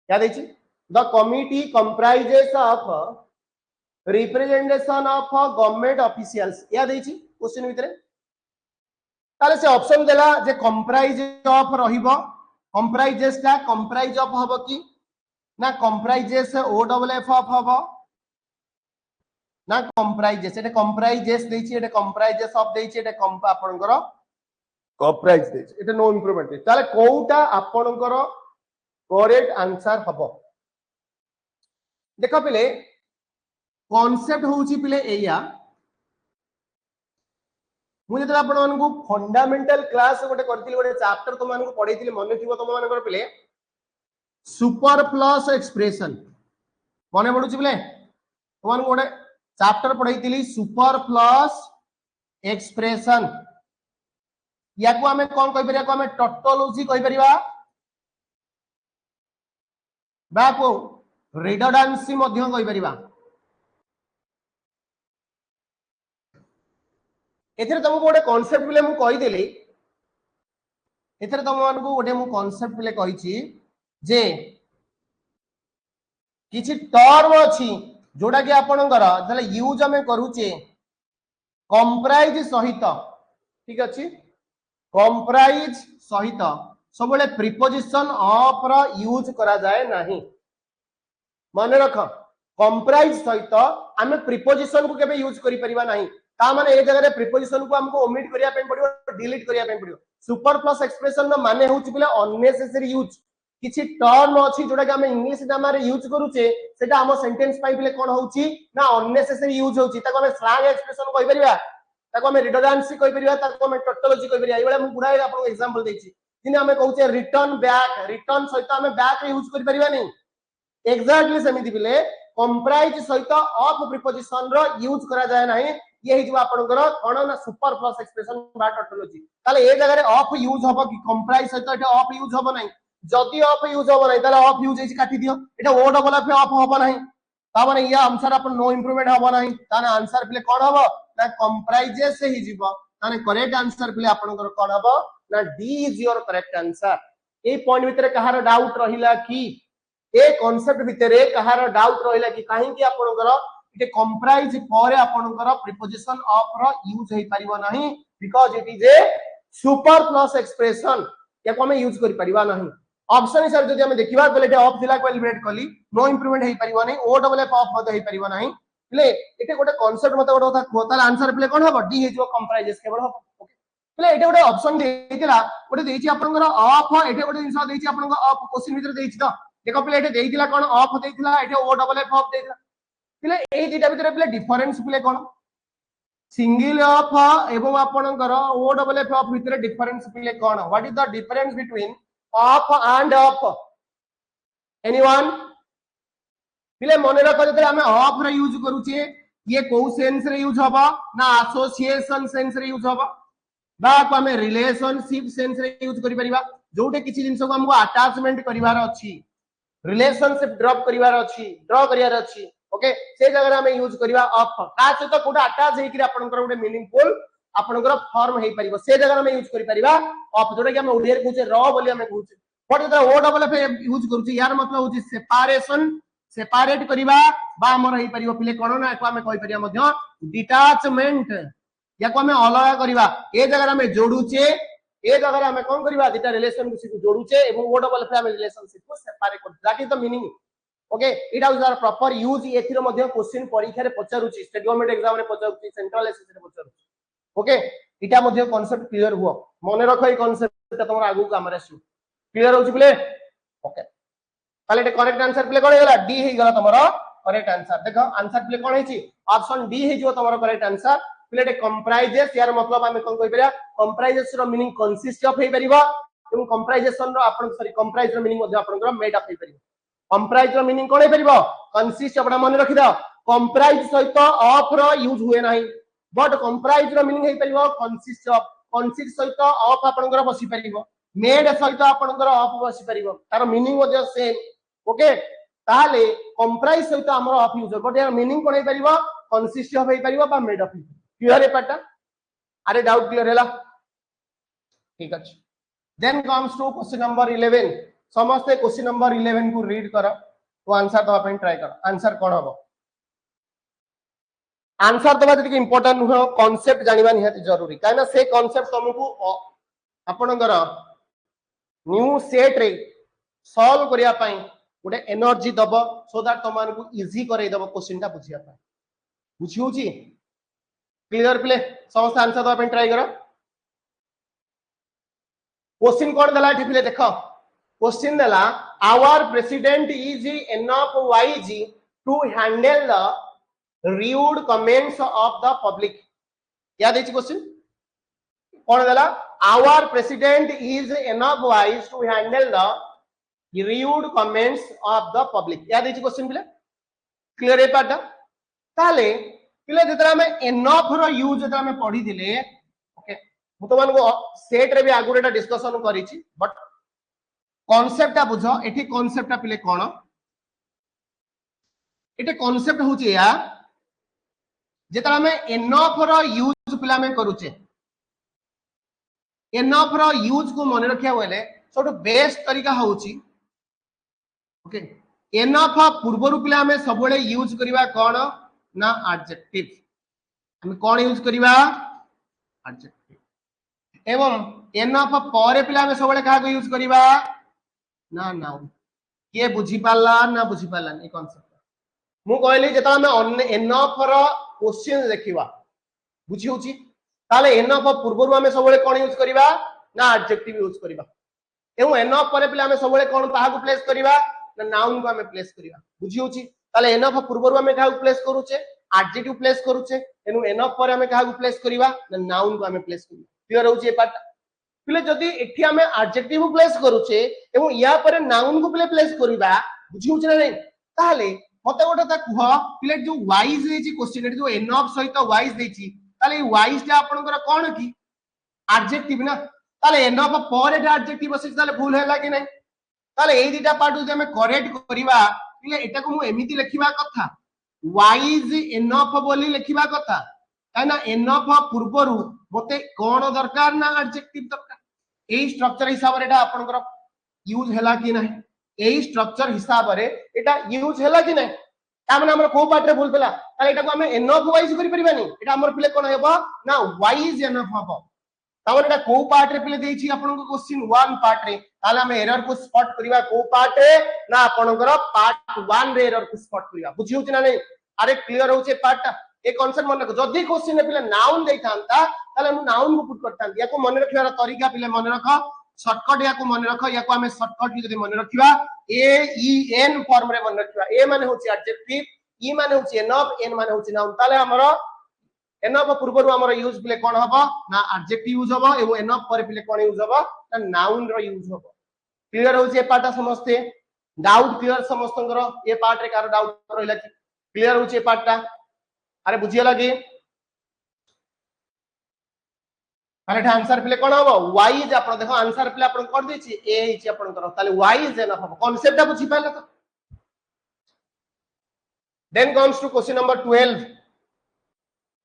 क्या देछि the committee comprises of representation of government officials या देछि क्वेश्चन भितरे ताले से ऑप्शन देला जे कंप्राइज ऑफ रहिबो कंप्राइजेस का कंप्राइज ऑफ हबो कि ना comprises O double F off हबो ना कंप्राइजेस एटा कंप्राइजेस देछि एटा कंप्राइजेस ऑफ देछि एटा कंप आपनकर कंप्राइज देछि एटा नो इंप्रूवमेंट ताले कोउटा आपनकर करेक्ट आंसर हबो देखो पिले कांसेप्ट होउची पिले एया मुझे तो आपण मानकु फंडामेंटल क्लास गोटे करथिली गोटे चैप्टर तो मानकु पढैथिली मने थिबो तुम मानकर पिले सुपर प्लस एक्सप्रेशन मने पडुची पिले तुम मानकु गोटे चैप्टर पढैथिली सुपर प्लस एक्सप्रेशन याकू हमें कोन कहि परिया को हमें टोटोलॉजी कहि परिबा बाको रिडंडेंसी मध्य कहि परिबा एथरे तुमको गोटे कांसेप्ट बिले मु कहि देली एथरे तुम मानकु गोटे मु कांसेप्ट बिले कहि छी जे किछि टर्म अछि जोडा कि आपनकर जले यूज हमें करूचे कंप्राइज सहित ठीक अछि कंप्राइज सहित सबले प्रीपोजिशन ऑफ रा यूज करा जाए नाही माने रख कंप्राइज सहित हमें प्रीपोजिशन को केबे यूज करि परिबा नाही ता माने ए जगह रे प्रीपोजिशन को हमको ओमिट करिया पे पड़ियो डिलीट करिया पे पड़ियो सुपर प्लस एक्सप्रेशन नो माने होउची बिले अननेसेसरी यूज किछि टर्म अछि जोडा कि हम इंग्लिश ग्रामर रे यूज करूचे सेटा हम सेंटेंस पाइ बिले कोन होउची ना अननेसेसरी यूज होउची ताको हम स्लैंग एक्सप्रेशन कहि परिबा ताको हम रिडंडेंसी कहि परिबा ताको हम टोटोलॉजी कहि परिबा एबळे हम गुडा आपन एग्जांपल देछि जिने हम कहूचे रिटर्न बैक रिटर्न सहित हम बैक रे यूज करि परिबा नहीं एक्जेक्टली सेमिति बिले कंप्राइज सहित ऑफ प्रीपोजिशन रो यूज करा जाय नाही ये हिजो आपनकर कोन ना सुपर प्लस एक्सप्रेशन बा टोटोलॉजी ताले ए जगह रे ऑफ यूज हबो कि कंप्राइज सहित एटा ऑफ यूज हबो नाही जदी ऑफ यूज हबो नाही ताले ऑफ यूज इज काटी दियो एटा ओ डबल एफ ऑफ हबो नाही ता माने या आंसर अपन नो इंप्रूवमेंट हबो नाही ताने आंसर बिले कोन हबो ना कंप्राइजेस से ही जीवो ताने करेक्ट आंसर बिले आपनकर कोन हबो ना D is your correct answer A point भीतर कहार डाउट रहिला कि ए कांसेप्ट भीतर कहार डाउट रहिला कि काहे कि आपनकर इटे कंप्राइज परे आपनकर प्रीपोजिशन ऑफ रो यूज हे परिबो नाही because it is a super plus expression याको हम यूज करि परिबा नाही ऑप्शन हिसाब जदि हम देखिबा बोले एटे ऑफ दिला को एलिमिनेट कली नो इंप्रूवमेंट हे परिबो नाही ओ डबल एफ ऑफ मते हे परिबो नाही प्ले एटे गोटे कांसेप्ट मते गोटे कथा कोताल आंसर प्ले कोन हबो डी हे जो कंप्राइजेस केवल हबो ओके प्ले एटे गोटे ऑप्शन देइतिला गोटे देइछि आपनकर ऑफ एटे गोटे इंसा देइछि आपनकर ऑफ क्वेश्चन भीतर देइछि तो देखो प्ले एटे देइतिला कोन ऑफ देइतिला एटे ओ डबल एफ ऑफ देइतिला प्ले ए दिटा भीतर प्ले डिफरेंस प्ले कोन सिंगल ऑफ एवं आपनकर ओ डबल एफ ऑफ भीतर डिफरेंस प्ले कोन what is the difference between of and off anyone प्ले मन रख जते हम ऑफ रे यूज करूचे ये को सेंस रे यूज हबा ना एसोसिएशन सेंस रे यूज हबा बा को हम रिलेशनशिप सेंस रे यूज करि परिबा जोटे किछि जिंस को हमको अटैचमेंट करिवार अछि रिलेशनशिप ड्रॉप करिवार अछि ड्रॉ करिवार अछि ओके से जगह हम यूज करिवा ऑफ ता सहित कोटा अटैच हेकि आपनकर गोटे मीनिंगफुल आपनकर फॉर्म हे परिबो से जगह हम यूज करि परिबा ऑफ जोटा कि हम ओडिया रे कहूचे रॉ बोली हम कहूचे बट जदा ओ डबल एफ यूज करूचे यार मतलब होची सेपरेशन सेपरेट करिवा बा हमर हे परिबो पिले कोन ना को हम कहि परिया मध्य डिटैचमेंट याको हम अलग करिवा ए जगह हम जोडुचे ए जगह हम कोन करिवा दिटा रिलेशनशिप को जोडुचे एवं ओ डबल एफ हम रिलेशनशिप को सेपरेट कर that is the meaning okay it is our proper use एथिरो मध्य क्वेश्चन परीक्षा रे पचारुची स्टेट गवर्नमेंट एग्जाम रे पचारुची सेंट्रल एसएससी रे पचारुची ओके इटा मध्य कांसेप्ट क्लियर हुआ मन रख ए कांसेप्ट तमर आगु काम रे आसु क्लियर होची प्ले ओके ताले एटा करेक्ट आंसर प्ले कोन हेला डी हे गला तमर करेक्ट आंसर देखो आंसर प्ले कोन हेची ऑप्शन डी हे जो तमर करेक्ट आंसर प्ले एटा कंप्राइजेस यार मतलब हम कोन कहि परिया कंप्राइजेस रो मीनिंग कंसिस्ट ऑफ हे परिबा एवं कंप्राइजेशन रो आपन सॉरी कंप्राइज रो मीनिंग मध्य आपनकर मेड अप हे परिबा कंप्राइज रो मीनिंग कोन हे परिबा कंसिस्ट अपना मन रखि द कंप्राइज सहित ऑफ रो यूज हुए नाही बट कंप्राइज रो मीनिंग हे परिबा कंसिस्ट सहित ऑफ आपनकर बसी परिबो मेड सहित आपनकर ऑफ बसी परिबो तार मीनिंग हो सेम ओके ताले कंप्राइज सहित हमर ऑफ यूज बट यार मीनिंग कोन हे परिबो कंसिस्ट ऑफ हे परिबो बा मेड ऑफ क्लियर है पाटा अरे डाउट क्लियर हैला ठीक अछि then comes to question number 11 समस्त क्वेश्चन नंबर 11 को रीड करो तो आंसर दवा पे ट्राई करो आंसर कोन हबो आंसर दवा जति इंपोर्टेंट नुह कांसेप्ट जानिबा निहाती जरूरी काना से कांसेप्ट तुमको आपनकर न्यू सेट रे सॉल्व करिया पई गोटे एनर्जी दबो सो दैट तुमान को इजी करे दबो क्वेश्चन ता बुझिया पई बुझियो जी क्लियर प्ले समस्त आंसर दवा पे ट्राई करो क्वेश्चन कोन दला एठी प्ले देखो क्वेश्चन दला our president is enough wise to handle the rude comments of the public क्या देछि क्वेश्चन कोन दला our president is enough wise to handle the rude comments of the public क्या देछि क्वेश्चन बिले क्लियर है पाटा ताले बिले जेतरा में enough रो यूज जेतरा में पढी दिले ओके मु तो मानको सेट रे भी आगुरेटा डिस्कशन करिछि बट कांसेप्ट ता बुझो एठी कांसेप्ट ता पिले कोन एटे कांसेप्ट होछि या जेतरा में एनफ रो यूज पिला में करूचे एनफ रो यूज को मन रखिया बेले सबटो बेस्ट तरीका होउची ओके एनफ पूर्वरु पिला में सबले यूज करिवा कोन ना एडजेक्टिव हम कोन यूज करिवा एडजेक्टिव एवं एनफ परे पिला में सबले का यूज करिवा ना नाउन के बुझी पाला ना बुझी पाला ए कांसेप्ट मु कहली जेता में एनफ रो क्वेश्चन देखिवा बुझी होची ताले एनफ पूर्वरु हमें सबले कोन यूज करिवा ना एडजेक्टिव यूज करिवा एवं एनफ परे पिला हमें सबले कोन ताहा को प्लेस करिवा ना नाउन को हमें प्लेस करिवा बुझी होची ताले एनफ पूर्वरु हमें काहा को प्लेस करूचे एडजेक्टिव प्लेस करूचे एनु एनफ परे हमें काहा को प्लेस करिवा ना नाउन को हमें प्लेस करिवा क्लियर होची ए पार्ट पिले जदी एठी हमें एडजेक्टिव प्लेस करूचे एवं या परे नाउन को प्लेस करिवा बुझी होची ना नहीं ताले मते गोटे ता कुह पिले जो वाइज देछि क्वेश्चन जो एनफ सहित वाइज देछि ताले वाइज ता आपनकर कोन की एडजेक्टिव ना ताले एनफ पर एटा एडजेक्टिव बसे ताले भूल हैला कि नहीं ताले एई दिटा पार्ट जे हमें करेक्ट करिवा पिले एटा को मु एमिति लिखिबा कथा वाइज एनफ बोली लिखिबा कथा काना एनफ पूर्वरु मते कोन दरकार ना एडजेक्टिव दरकार एई स्ट्रक्चर हिसाब रे एटा आपनकर यूज हैला कि नहीं एई स्ट्रक्चर हिसाब रे एटा यूज हैला कि नहीं ता माने हमर को पार्ट रे भूल पेला ताले एटा को हमें एनफ वाइज करि परिबानी एटा हमर पिले कोन हेबो ना वाइज एनफ हबो तावर एटा को पार्ट रे पिले देछि आपन को क्वेश्चन 1 पार्ट रे ताले हमें एरर को स्पॉट करिवा को पार्ट रे ना आपनकर पार्ट 1 रे एरर को स्पॉट करिवा बुझियो कि ना नहीं अरे क्लियर होचे पार्ट ए कांसेप्ट मन रखो जदी क्वेश्चन रे पिले नाउन देथांता ताले हम नाउन को पुट करतां या को मन रखिवार तरीका पिले मन रखो शॉर्टकट या को मन रखो या को हमें शॉर्टकट जदी मन रखिवा ए ई एन फॉर्म रे मन रखिवा ए माने होची एडजेक्टिव ई माने होची एनफ एन माने होची नाउन ताले हमरो एनफ पूर्वरु हमरो यूज पिले कोन हबो ना एडजेक्टिव यूज हबो एवं एनफ पर पिले कोन यूज हबो ना नाउन रो यूज हबो क्लियर होची ए पार्ट समझते डाउट क्लियर समस्तंकर ए पार्ट रे कार डाउट रहला कि क्लियर होची ए पार्ट ता अरे बुझिया लागे अरे आंसर पिले कोन हबो वाइज आपण देखो आंसर पिले आपण कर देछि ए हिची आपण कर ताले वाइज एनफ हबो कांसेप्ट ता बुझी पाले तो then comes to question number 12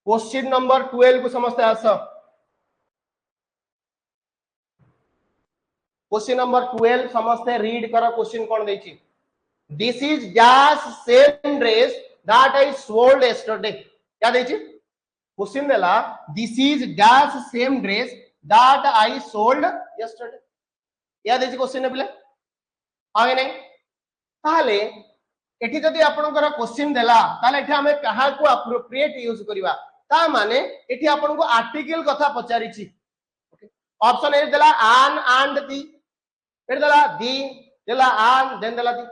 question number 12 को समझते आसो क्वेश्चन नंबर 12 समझते रीड करो क्वेश्चन कोन देछि this is dash same dress that I sold yesterday क्या देछि क्वेश्चन देला this is dash same dress that I sold yesterday या देछि क्वेश्चन ने पिले आगे नहीं ताले एठी जदी आपनकर क्वेश्चन देला ताले एठी हमें कहा को एप्रोप्रिएट यूज करिवा ता माने एठी आपन को आर्टिकल कथा पचारिछि ओके ऑप्शन ए देला आन एंड दी फिर देला दी देला आन देन देला दी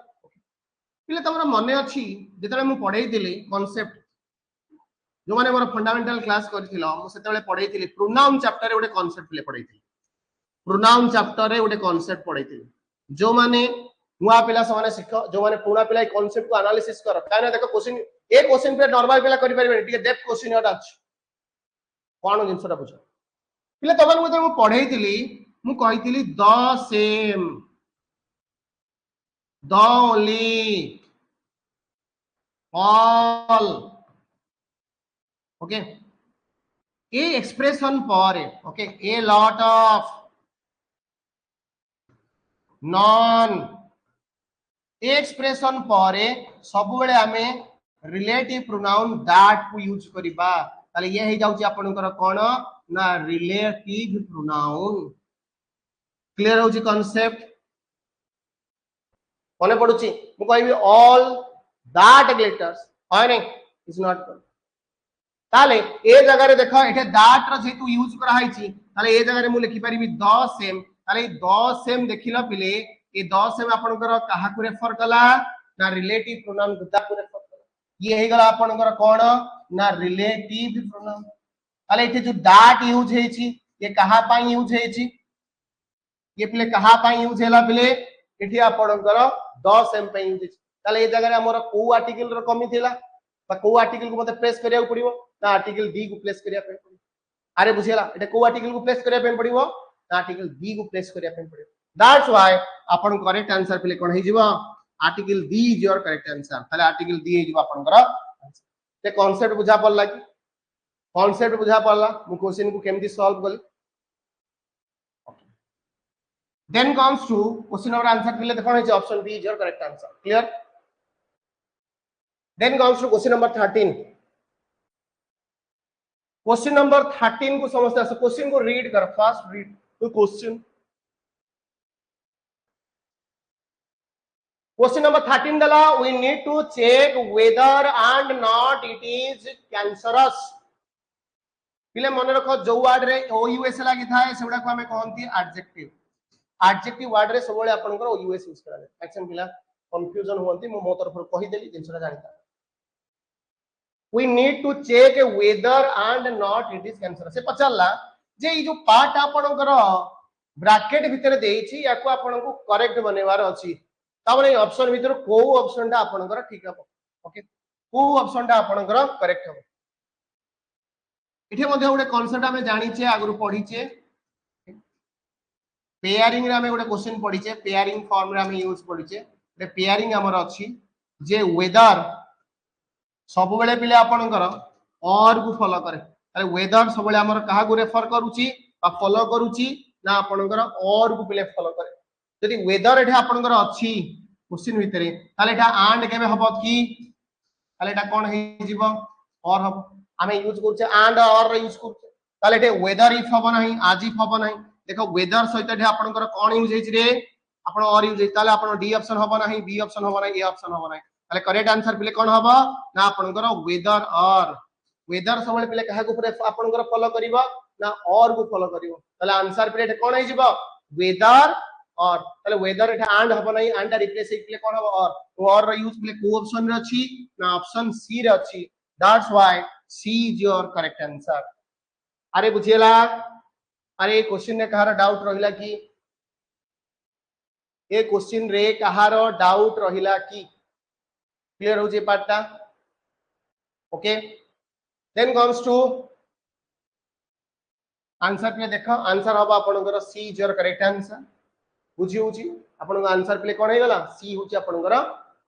पिले तमरा मने अछि जेतले मु पढाई दिली कांसेप्ट जो माने मोर फंडामेंटल क्लास करथिलो मु सेतेले पढाई दिली प्रोनाउन चैप्टर रे ओडे कांसेप्ट पिले पढाई दिली प्रोनाउन चैप्टर रे ओडे कांसेप्ट पढाई दिली जो माने नुआ पिला समान शिख जो माने पुना पिला कांसेप्ट को एनालिसिस कर काने देखो क्वेश्चन ए क्वेश्चन पे नॉर्मल पिला करि परबे ठीक है डेप्थ क्वेश्चन एटा अछि कोन जिंसटा बुझ पिला तमन मु पढाई दिली मु कहितली the same the only all okay ए एक्सप्रेशन पर okay a lot of non ए एक्सप्रेशन पर सब बेले आमे रिलेटिव प्रोनाउन दैट को यूज करबा ताले ये हे जाउची आपनकर कोन ना रिलेटिव प्रोनाउन क्लियर होची कांसेप्ट कोने पडुची मु कहबी ऑल दैट ग्लिटर्स है नहीं इज नॉट ताले ए जगह रे देखो एठे दैट रो जेतु यूज करा हाइची ताले ए जगह रे मु लिखि परिबी द सेम ताले द सेम देखिला पिले ए द सेम आपनकर कहा को रेफर कला ना रिलेटिव प्रोनाउन गुदा को रेफर कला ये हे गला आपनकर कोन ना रिलेटिव प्रोनाउन ताले एठे जो दैट यूज हेची ये कहा पाई यूज हेची ये पिले कहा पाई यूज हैला पिले एठी आपनकर द सेम पे यूज हेची ताले ए जगह रे हमर को आर्टिकल रो कमी थिला बा को आर्टिकल को मते प्लेस करिया पड़िबो ना आर्टिकल डी को प्लेस करिया पे पड़िबो अरे बुझियला एटा को आर्टिकल को प्लेस करिया पे पड़िबो ना आर्टिकल डी को प्लेस करिया पे पड़िबो दैट्स व्हाई आपन करेक्ट आंसर पिले कोन हे जिवो article D is your correct answer ताले आर्टिकल डी हे जिवो आपनकर ते कांसेप्ट बुझा पड़ला कि कांसेप्ट बुझा पड़ला मु क्वेश्चन को केमती सॉल्व कली then comes to question number answer पिले देखो हे option B is your correct answer clear then comes to question number 13 question number 13 को समझते हैं क्वेश्चन को रीड कर fast read the question question number 13 दला we need to check whether and not it is cancerous पिले मन रखो जो वर्ड रे OUS लागी थाए सेबडा को हमें कहंती एडजेक्टिव वर्ड रे सबले आपनकर OUS यूज करा मैक्सिमम पिला कंफ्यूजन होंती मो तरफ कहि देली जिनसरा जानिता we need to check whether and not it is cancerous से पचाला जे ई जो पार्ट आपनकर ब्रैकेट भीतर देइछि याको आपनको करेक्ट बनेवार अछि ताबले ऑप्शन भीतर को ऑप्शन ता आपनकर ठीक हबो ओके को ऑप्शन ता आपनकर करेक्ट हबो इथे मध्ये गोटे कांसेप्ट हमें जानि छे आगरु पढी छे पेयरिंग रे हमें गोटे क्वेश्चन पढी छे पेयरिंग फॉर्म रे हमें यूज पढी छे रे पेयरिंग हमर अछि जे वेदर सब बेले पिले आपनकर और को फॉलो करे अरे वेदर सब बेले हमर कहा को रेफर करूची बा फॉलो करूची ना आपनकर और को पिले फॉलो करे यदि वेदर एठे आपनकर अछि क्वेश्चन भितरे ताले एटा एंड केबे हबो की ताले एटा कोन हे जीवो और हबो हमें यूज करछे एंड और यूज करछे ताले एटे वेदर इफ हबो नाही आज इफ हबो नाही देखो वेदर सहित एठे आपनकर कोन यूज हेछि रे आपन और यूज ताले आपन डी ऑप्शन हबो नाही बी ऑप्शन हबो नाही ए ऑप्शन हबो नाही ताले करेक्ट आंसर पिले कोन हबो ना आपनकर वेदर और वेदर सबले पिले कहा को आपनकर फॉलो करिवो ना और को फॉलो करिवो ताले आंसर पिले कोन हे जिवो वेदर और ताले वेदर एठे एंड हबो नाही एंड रिप्लेस पिले कोन हबो और यूज पिले को ऑप्शन रे अछि ना ऑप्शन सी रे अछि that's why C is your correct answer अरे बुझियला अरे क्वेश्चन ने कहार डाउट रहिला कि ए क्वेश्चन रे कहार डाउट रहिला कि क्लियर हो जे पार्टटा okay then comes to answer पे देखो आंसर हबा आपनकर C is your correct answer बुझी होची आपनकर आंसर पे कोन हे गला सी होची आपनकर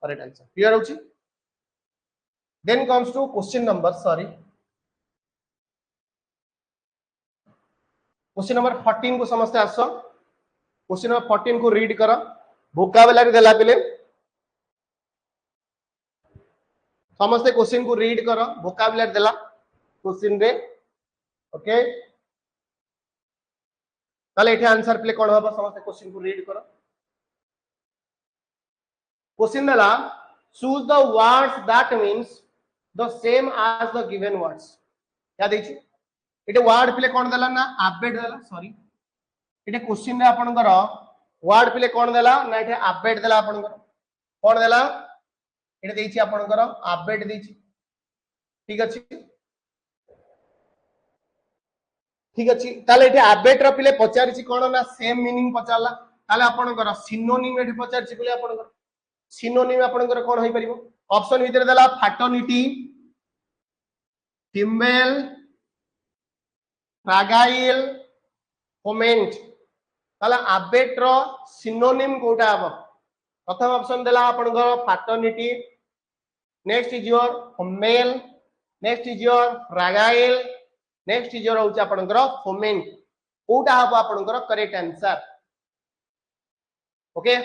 करेक्ट आंसर क्लियर होची then comes to question number question number 14 को समझते आसो क्वेश्चन नंबर 14 को रीड करो वोकैबुलरी देला पिले समझते क्वेश्चन को रीड करो वोकैबुलरी देला क्वेश्चन रे ओके ताले एठे आंसर प्ले कोन होबा समझते क्वेश्चन को रीड करो क्वेश्चन देला choose the words that means the same as the given words क्या देछि एटे वर्ड प्ले कोन देला ना अपडेट देला सॉरी एटे क्वेश्चन रे आपनकर वर्ड प्ले कोन देला ना एटे अपडेट देला आपनकर कोन देला एटे देछि आपनकर अपडेट देछि ठीक अछि ताले एटे अपडेट रो प्ले पचारिछि कोन ना सेम मीनिंग पचारला ताले आपनकर सिनोनिम एटे पचारिछि प्ले आपनकर सिनोनिम आपनकर कोन होई परिबो ऑप्शन भीतर देला फैटर्निटी फीमेल फ्रैगाइल कमेंट ताला अबेट रो सिनोनिम कोटा हबो प्रथम ऑप्शन देला आपनकर paternity next is your male next is your fragile next is your होची आपनकर फोमेंट कोटा हबो आपनकर करेक्ट आंसर ओके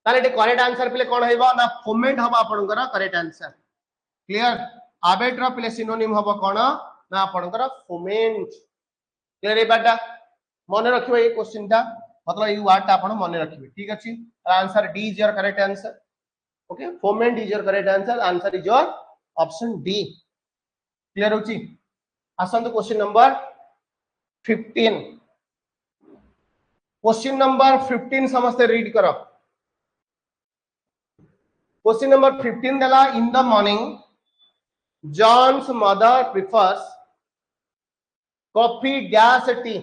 ताले एटे करेक्ट आंसर पिले कोन हेबो ना फोमेंट हबो आपनकर करेक्ट आंसर क्लियर अबेट रो पिले सिनोनिम हबो कोन ना आपनकर फोमेंट क्लियर ए बाटा मन रखिबो ए क्वेश्चन ता मतलब ये वर्ड ता आपण मन रखिबे ठीक अछि answer D is your correct answer okay foment is your correct answer answer is your option D clear होची आसंत क्वेश्चन नंबर 15 क्वेश्चन नंबर 15 समस्त रीड करो क्वेश्चन नंबर 15 देला in the morning John's mother prefers coffee dash tea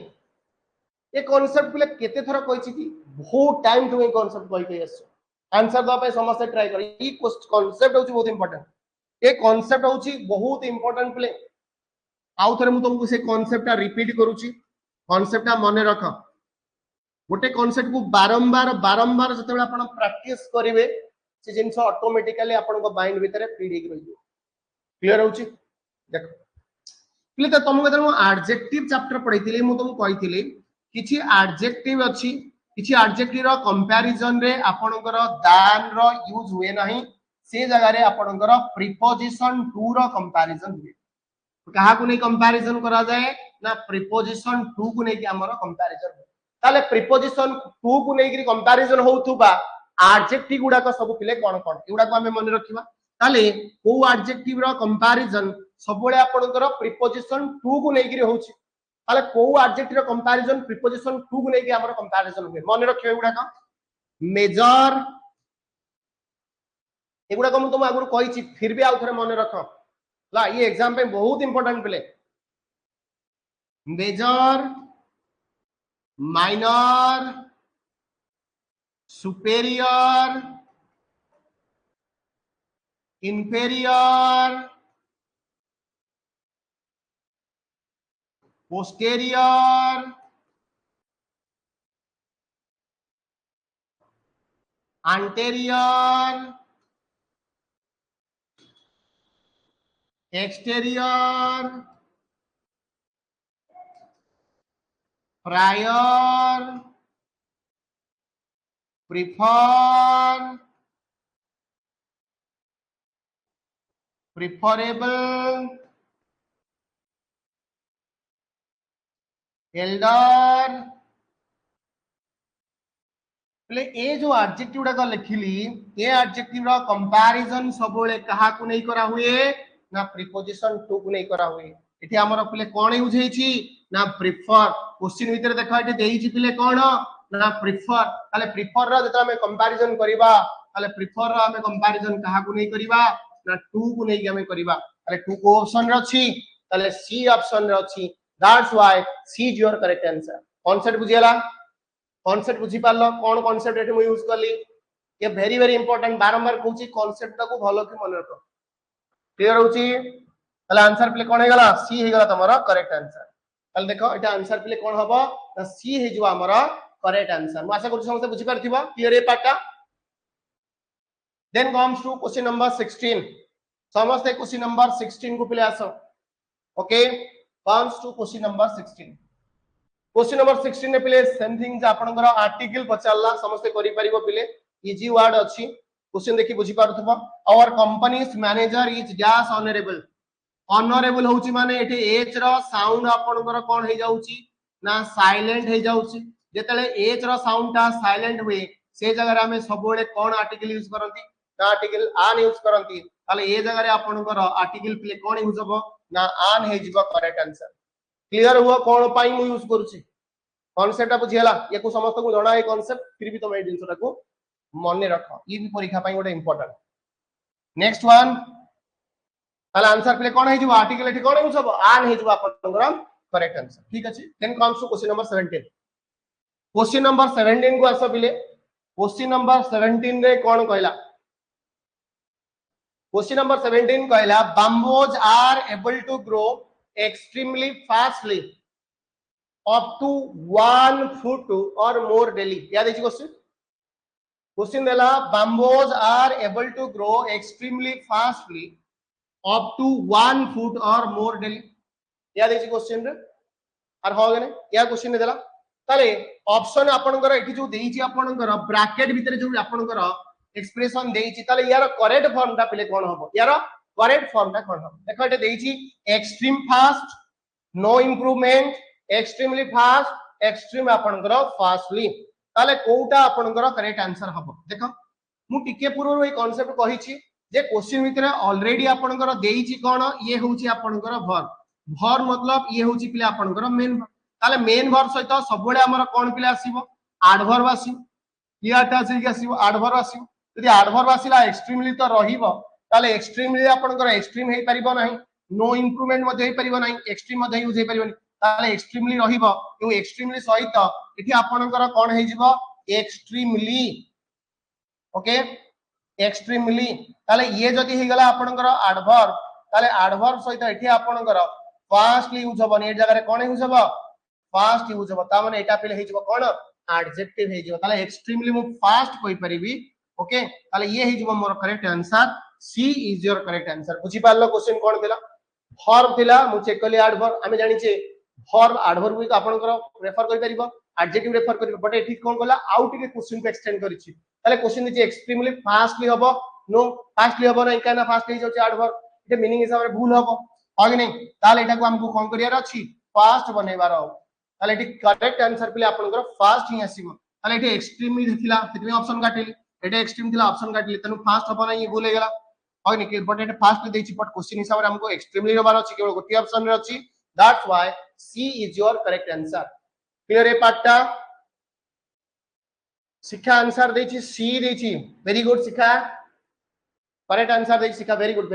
ये concept पिले केते थरा कहिछि कि बहुत टाइम टू ए कांसेप्ट कहि के आसो आंसर दवा पे समस्त ट्राई करी ई कांसेप्ट होछि बहुत इंपोर्टेंट ए कांसेप्ट होछि बहुत इंपोर्टेंट पिले आउ थरे मु तुमको से कांसेप्टटा रिपीट करूछि कांसेप्टटा मने रख गोटे कांसेप्ट को बारंबार बारंबार जते बेला आपण प्रैक्टिस करिवे से जिंस ऑटोमेटिकली आपण को माइंड भीतर फीड हे रहियो क्लियर होछि देखो पिले त तुमको जनो एडजेक्टिव चैप्टर पढैतिले मु तुमको कहितिले किछि एडजेक्टिव अछि किछि एडजेक्टिव रो कंपैरिजन रे आपनकर दान रो यूज हुए नाही से जगह रे आपनकर प्रीपोजिशन टू रो कंपैरिजन हुए कहा को नै कंपैरिजन करा जाए ना प्रीपोजिशन टू को नै कि हमर कंपैरिजन ताले प्रीपोजिशन टू को नै कि कंपैरिजन होउथुबा एडजेक्टिव गुडा को सब पिले कोन कोन एगुडा को हमें मन रखिबा ताले को एडजेक्टिव रो कंपैरिजन सबले आपनकर प्रीपोजिशन टू को नै कि होउछि ताले को एडजेक्टिव रो कंपैरिजन प्रीपोजिशन टू को नै कि हमर कंपैरिजन हुए मन रखियो एगुडा का मेजर एगुडा को हम तुम आगु कहिछि फिर भी आउ थरे मन रख ला ये एग्जाम पे बहुत इंपोर्टेंट पिले major minor superior inferior posterior anterior exterior prior prefer preferable elder ले ए जो एडजेक्टिव डा लिखिली ए एडजेक्टिव रो कंपैरिजन सबले कहा को नै करा हुए ना प्रीपोजिशन टू को नै करा हुए एठी हमर पिले कोन यूज हेछि ना प्रिफर क्वेश्चन भीतर देखा एठी देइछि पिले कोन ना प्रिफर ताले प्रिफर रो जता हम कंपैरिजन करिबा ताले प्रिफर रो हम कंपैरिजन कहा को नै करिबा ना टू को नै कि हम करिबा ताले टू को ऑप्शन रो छी ताले सी ऑप्शन रो छी that's why C is your correct answer concept बुझियला कांसेप्ट बुझी पारलो कोन कांसेप्ट एठी मु यूज करली ये वेरी इंपोर्टेंट बारंबार कहूची कांसेप्ट को भलो कि मन रखो क्लियर होची तले आंसर प्ले कोन हे गला सी हे गला तमरो करेक्ट आंसर तले देखो एटा आंसर प्ले कोन हबो त सी हे जो हमरो करेक्ट आंसर मु आशा करू समस्त बुझी परथिबो क्लियर ए पार्टटा then comes to question number 16 समस्त क्वेश्चन नंबर 16 को प्ले आसो okay comes to question number 16 question number 16 ने पिले सेम थिंग आपनकर आर्टिकल पचारला समस्त करि परिबो पिले इजी वर्ड अछि क्वेश्चन देखि बुझी पारुथबो our company's manager is dash honourable honourable होउची माने एठी एच रो साउंड आपनकर कोन हे जाउची ना साइलेंट हे जाउची जेतले एच रो साउंड ता साइलेंट हुए से जगह रे हमें सबोले कोन आर्टिकल यूज करंती ना आर्टिकल आन यूज करंती ताले ए जगह रे आपनकर आर्टिकल पिले कोन यूज हबो ना आन हे जिवो करेक्ट आंसर क्लियर हुआ कोन पाई मु यूज करूची कांसेप्ट बुझियला ये को समस्त को जणा है कांसेप्ट फिर भी तुम ए दिनसटा को मन रख ये भी परीक्षा पाई गोटे इंपोर्टेंट नेक्स्ट वन ताले आंसर प्ले कोन है जो आर्टिकल एठी कोन यूज हबो आन है जो आपनकर करेक्ट आंसर ठीक अछि then comes to question number 17 question number 17 को आसो बिले क्वेश्चन नंबर 17 रे कोन कहला क्वेश्चन नंबर 17 कहला bamboos are able to grow extremely fastly up to 1 foot or more daily. क्या देखिए क्वेश्चन देला bamboos are able to grow extremely fastly up to 1 foot or more daily. क्या देखिए question रे are हो गने या क्वेश्चन देला ताले ऑप्शन आपनकर एठी जो देइची आपनकर ब्रैकेट भीतर जो आपनकर एक्सप्रेशन देइची ताले यार करेक्ट फॉर्म ता पहिले कोन हबो यार करेक्ट फॉर्म ता कोन हबो देखो एटे देइची extreme fast no improvement extremely fast extreme आपनकर फास्टली ताले कोउटा आपनकर करेक्ट आंसर हबो देखो मु टिके पूर्व ए कांसेप्ट कहिची जे क्वेश्चन भीतर ऑलरेडी आपनकर देइची कोन ये होउची आपनकर वर्ब मतलब ये होउची पिले आपनकर मेन ताले मेन वर्ब सहित सबले हमर कोन पिले आसीबो एडवर्ब आसीबो क्लियरटा से आसीबो एडवर्ब आसीबो यदि एडवर्ब आसीला एक्सट्रीमली तो रहिबो ताले एक्सट्रीमली आपनकर एक्सट्रीम हे परिबो नाही नो इंप्रूवमेंट मध्ये हे परिबो नाही एक्सट्रीम मध्ये यूज हे परिबोनी ताले एक्सट्रीमली रहिबो यो एक्सट्रीमली सहित एठी आपनकर कोन हे जिवो एक्सट्रीमली ओके एक्सट्रीमली ताले ये जदी हे गला आपनकर एडवर्ब ताले एडवर्ब सहित एठी आपनकर फास्टली यूज होबो ने जगह रे कोन यूज होबो फास्ट यूज होबो ता माने एटा पिले हे जिवो कोन एडजेक्टिव हे जिवो ताले एक्सट्रीमली मु फास्ट कोइ परिबी ओके ताले ये हे जिवो मोर correct answer C is your correct answer बुझी पारलो क्वेश्चन कोन दिला वर्ब दिला मु चेक करली एडवर्ब आमे जानि छे वर्ब एडवर्ब को आपनकर रेफर करि परिबो एडजेक्टिव रेफर करिबो बट एठी कोन गला आउट के क्वेश्चन को एक्सटेंड करिछि ताले क्वेश्चन दिछि एक्सट्रीमली फास्टली होबो नो फास्टली होबो नै काना फास्ट हे जाउछि एडवर्ब एटे मीनिंग हिसाब रे भूल होबो आगे नहीं ताले एटा को हमको कोन करियार अछि फास्ट बनेबार हो ताले एटी करेक्ट आंसर पिले आपनकर फास्ट ही आसीबो ताले एटी एक्सट्रीमली देखिला सेति ऑप्शन काटिली एटा एक्सट्रीम दिला ऑप्शन काटिली तनु फास्ट होबो नै भूल हे गेला आगे नहीं बट एटा फास्ट देछि बट क्वेश्चन हिसाब रे हमको एक्सट्रीमली होबार अछि केवल गोटी ऑप्शन रे अछि that's why C is your correct answer clear ए पार्टटा शिक्षा आंसर देछि सी देछि very good Shiksha correct answer देछि शिक्षा वेरी गुड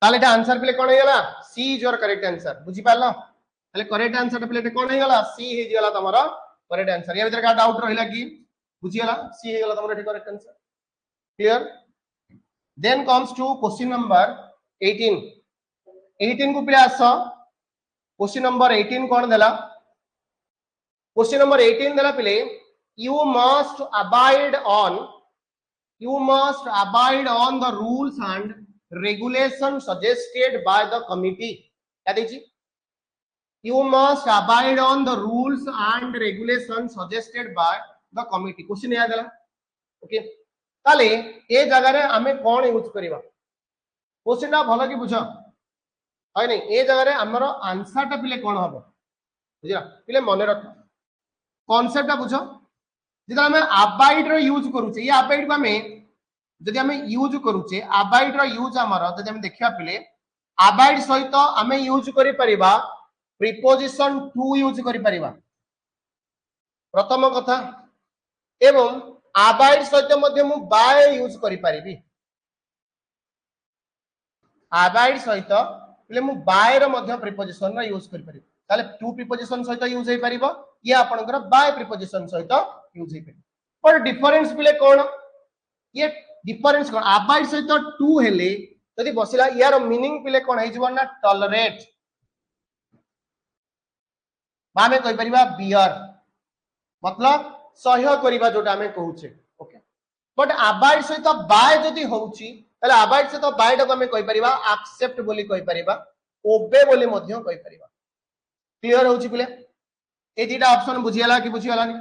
ताले एटा आंसर पिले कोन हेगला C is your correct answer बुझी पारलो ताले करेक्ट आंसर पिले कोन हेगला सी हे गेला तमरो करेक्ट आंसर या भीतर का डाउट रहिला कि बुझी गेला सी हे गेला तमरो एठी correct answer clear then comes to question number 18 को पिले आसो क्वेश्चन नंबर 18 कोन देला क्वेश्चन नंबर 18 देला पिले you must abide on the rules and regulations suggested by the committee क्या देखिए you must abide on the rules and regulations suggested by the committee question याद देला ओके ताले ए जगह रे हमें कोन यूज करबा क्वेश्चन ना भलो कि बुझ है नहीं ए जगह रे हमरो आंसर टा पिले कोन हबो बुझला पिले मने रख कांसेप्ट टा बुझ जेदा हमें अबाइड रो यूज करूचे ये अबाइड को हमें जदि हमें यूज करूचे अबाइड रो यूज हमरो जदि हम देखिया पिले अबाइड सहित हमें यूज करि परिबा प्रीपोजिशन टू यूज करि परिबा प्रथम कथा एवं अबाइड सहित मध्य मु बाय यूज करि परिबी अबाइड सहित पिले मु बाय रो मध्य प्रीपोजिशन रो यूज करि परिबी ताले टू प्रीपोजिशन सहित यूज हे परिबो ये आपनकर बाय प्रीपोजिशन सहित यूज हे परिबो पर डिफरेंस पिले कोन ये डिफरेंस कोन अबाइड सहित टू हेले जदि बसिला यार मीनिंग पिले कोन हे जबो ना टॉलरेट माने कहि परिबा बियर मतलब सहयोग करिबा जोटा हमें कहूचे ओके बट अबाइड सहित बाय जदि होउची तले अबाइड सहित बाय टा हमें कहि परिबा एक्सेप्ट बोली कहि परिबा ओबे बोली मध्य कहि परिबा क्लियर होउची पिले ए दीटा ऑप्शन बुझियला कि बुझियला नि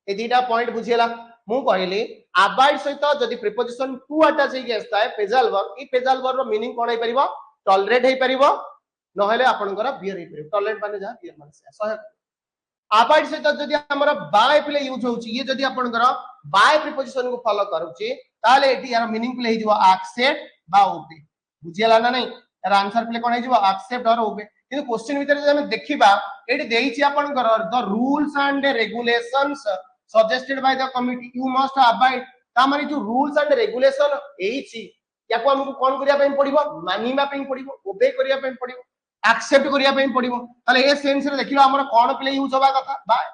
ए दीटा पॉइंट बुझियला मु कहली अबाइड सहित जदि प्रीपोजिशन टू अटैच हे आस्ता है पेजल वर्ब ई पेजल वर्ब रो मीनिंग कोन हे परिबो टॉलरेट हे परिबो न हेले आपनकर बियर हे परिबो टॉलरेट माने जा बियर माने सहयोग अबाइड सहित जदि हमर बाय पिले यूज होउची ये जदि आपनकर बाय प्रीपोजिशन को फॉलो करूची ताले एटी यार मीनिंग पिले हे जिवो एक्सेप्ट बा ओबे बुझियला ना नहीं यार आंसर पिले कोन हे जिवो एक्सेप्ट और ओबे किंतु क्वेश्चन भीतर जे हम देखिबा एटी देइची आपनकर the rules and regulations suggested by the committee you must abide ता माने जो रूल्स एंड रेगुलेशन एइची याको हमकु कोन करिया पई पड़िबो मानिबा पई पड़िबो ओबे करिया पई पड़िबो एक्सेप्ट करिया पई पड़िबो ताले ए सेंस रे देखिलो हमर कोन प्ले यूज होबा कथा बाय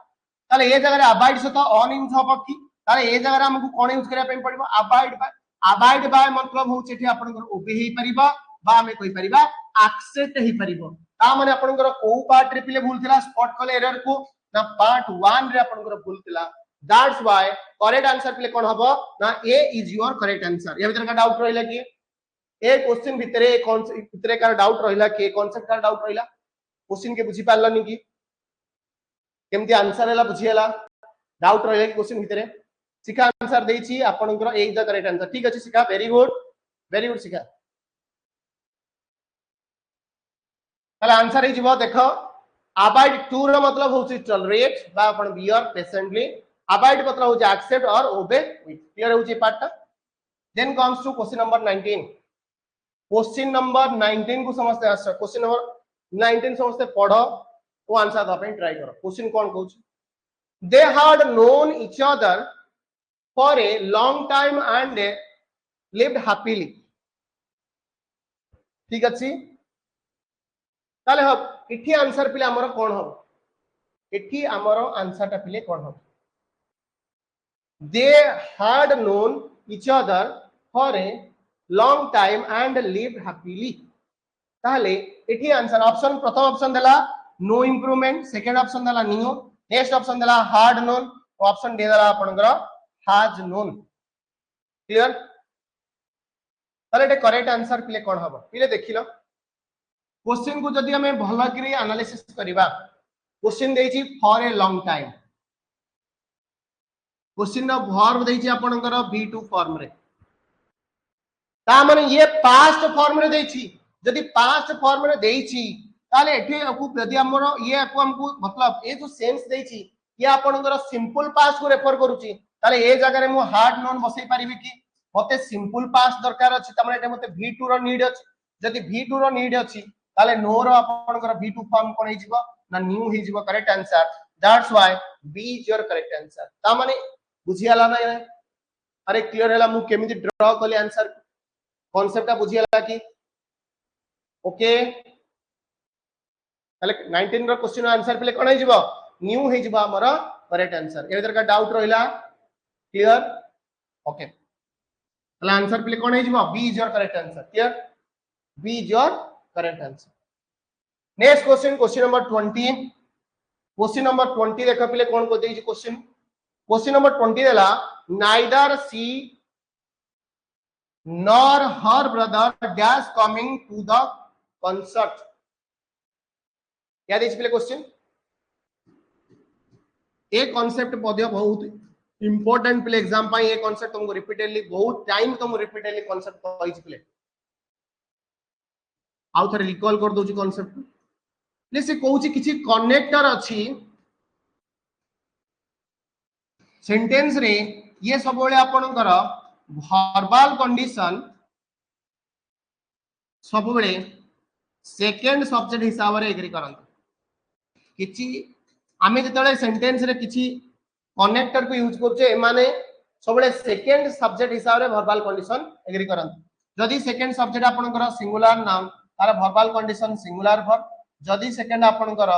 ताले ए जगह रे अबाइड से तो ऑन यूज होबो की ताले ए जगह रे हमकु कोन यूज करिया पई पड़िबो अबाइड बाय मतलब होउछ एठी आपनकर ओबे ही परिबा बा हमें कहि परिबा एक्सेप्ट ही परिबो ता माने आपनकर को पार्ट रे पिले भूल थिला स्पॉट कले एरर को ना पार्ट 1 रे आपनकर भूल थिला दैट्स व्हाई करेक्ट आंसर पिले कोन हबो ना ए इज योर करेक्ट आंसर या भीतर का डाउट रहिला कि ए क्वेश्चन भितरे कॉन्सेप्ट भितरे का डाउट रहिला कि कॉन्सेप्ट का डाउट रहिला क्वेश्चन के बुझी पारलनी कि केमती आंसर हैला बुझी हैला डाउट रहिला कि क्वेश्चन भितरे सिका आंसर देछि आपनकर ए इज द करेक्ट आंसर ठीक अछि सिका वेरी गुड सिका ताले आंसर हे जिवो देखो अवॉइड टू रो मतलब होछि टॉलरेट बा अपन बियर पेशेंटली अवॉइड मतलब होछि एक्सेप्ट और ओबे विथ क्लियर होछि पार्ट ता then comes to question number 19 question number 19 को समझते आस क्वेश्चन नंबर 19 समझते पढ़ो वो आंसर द पे ट्राई करो क्वेश्चन कोन कहउछ they had known each other for a long time and lived happily ठीक अछि ताले हम इठी आंसर पिले हमर कोन हो इठी हमर आंसर ता पिले कोन हो दे had known each other for a long time and lived happily ताले इठी आंसर ऑप्शन प्रथम ऑप्शन देला नो इंप्रूवमेंट सेकंड ऑप्शन देला न्यू नेक्स्ट ऑप्शन देला हार्ड नोन ऑप्शन दे देला आपनकर हैज नोन क्लियर ताले एटे करेक्ट आंसर पिले कोन हबो पिले देखिलो क्वेश्चन को जदि हमें भलो करी एनालिसिस करिबा क्वेश्चन देछि for a long time question no verb देछि आपनकर V2 फॉर्म रे ता माने ये पास्ट फॉर्म रे देछि जदि पास्ट फॉर्म रे देछि ताले एठी आपको यदि हमर ये आपको हमको मतलब ए जो सेंस देछि ये आपनकर सिंपल पास्ट को रेफर करूछि ताले ए जगह रे मु हार्ड नोन बसै परिबि कि मते सिंपल पास्ट दरकार अछि त माने एटा मते V2 रो नीड अछि जदि V2 रो नीड अछि ताले नो रो आपनकर V2 फॉर्म कोन हिजिबो ना न्यू हिजिबो correct answer that's why B is your correct answer ता माने बुझियाला नै अरे क्लियर हैला मु केमिति ड्रा कले आंसर कांसेप्ट बुझियाला कि ओके ताले 19 रो क्वेश्चन आंसर पिले कोन हिजिबो न्यू हिजिबो हमर करेक्ट आंसर ए इधर का डाउट रहिला क्लियर ओके ताले आंसर पिले कोन हिजिबो B is your correct answer clear B is your correct answer next question number 20 question number 20 देखो पिले कोन को देछि क्वेश्चन नंबर 20 देला neither she nor her brother dash coming to the concert क्या देछि पिले क्वेश्चन ए कांसेप्ट पदे बहुत इंपोर्टेंट पिले एग्जाम पाई ए कांसेप्ट तुमको रिपीटेडली बहुत टाइम तुमको रिपीटेडली कांसेप्ट कहिछि पिले आउ थरे रिकॉल कर दोछि कांसेप्ट ले से कहउछि किछि कनेक्टर अछि सेंटेंस रे ये सब बेले आपनकर वर्बल कंडीशन सब बेले सेकंड सब्जेक्ट हिसाब रे एग्री करन किछि आमे जतले सेंटेंस रे किछि कनेक्टर को यूज करछे माने सब बेले सेकंड सब्जेक्ट हिसाब रे वर्बल कंडीशन एग्री करन जदि सेकंड सब्जेक्ट आपनकर सिंगुलर नाउन तार वर्बल कंडीशन सिंगुलर वर्ब जदि सेकंड आपनकर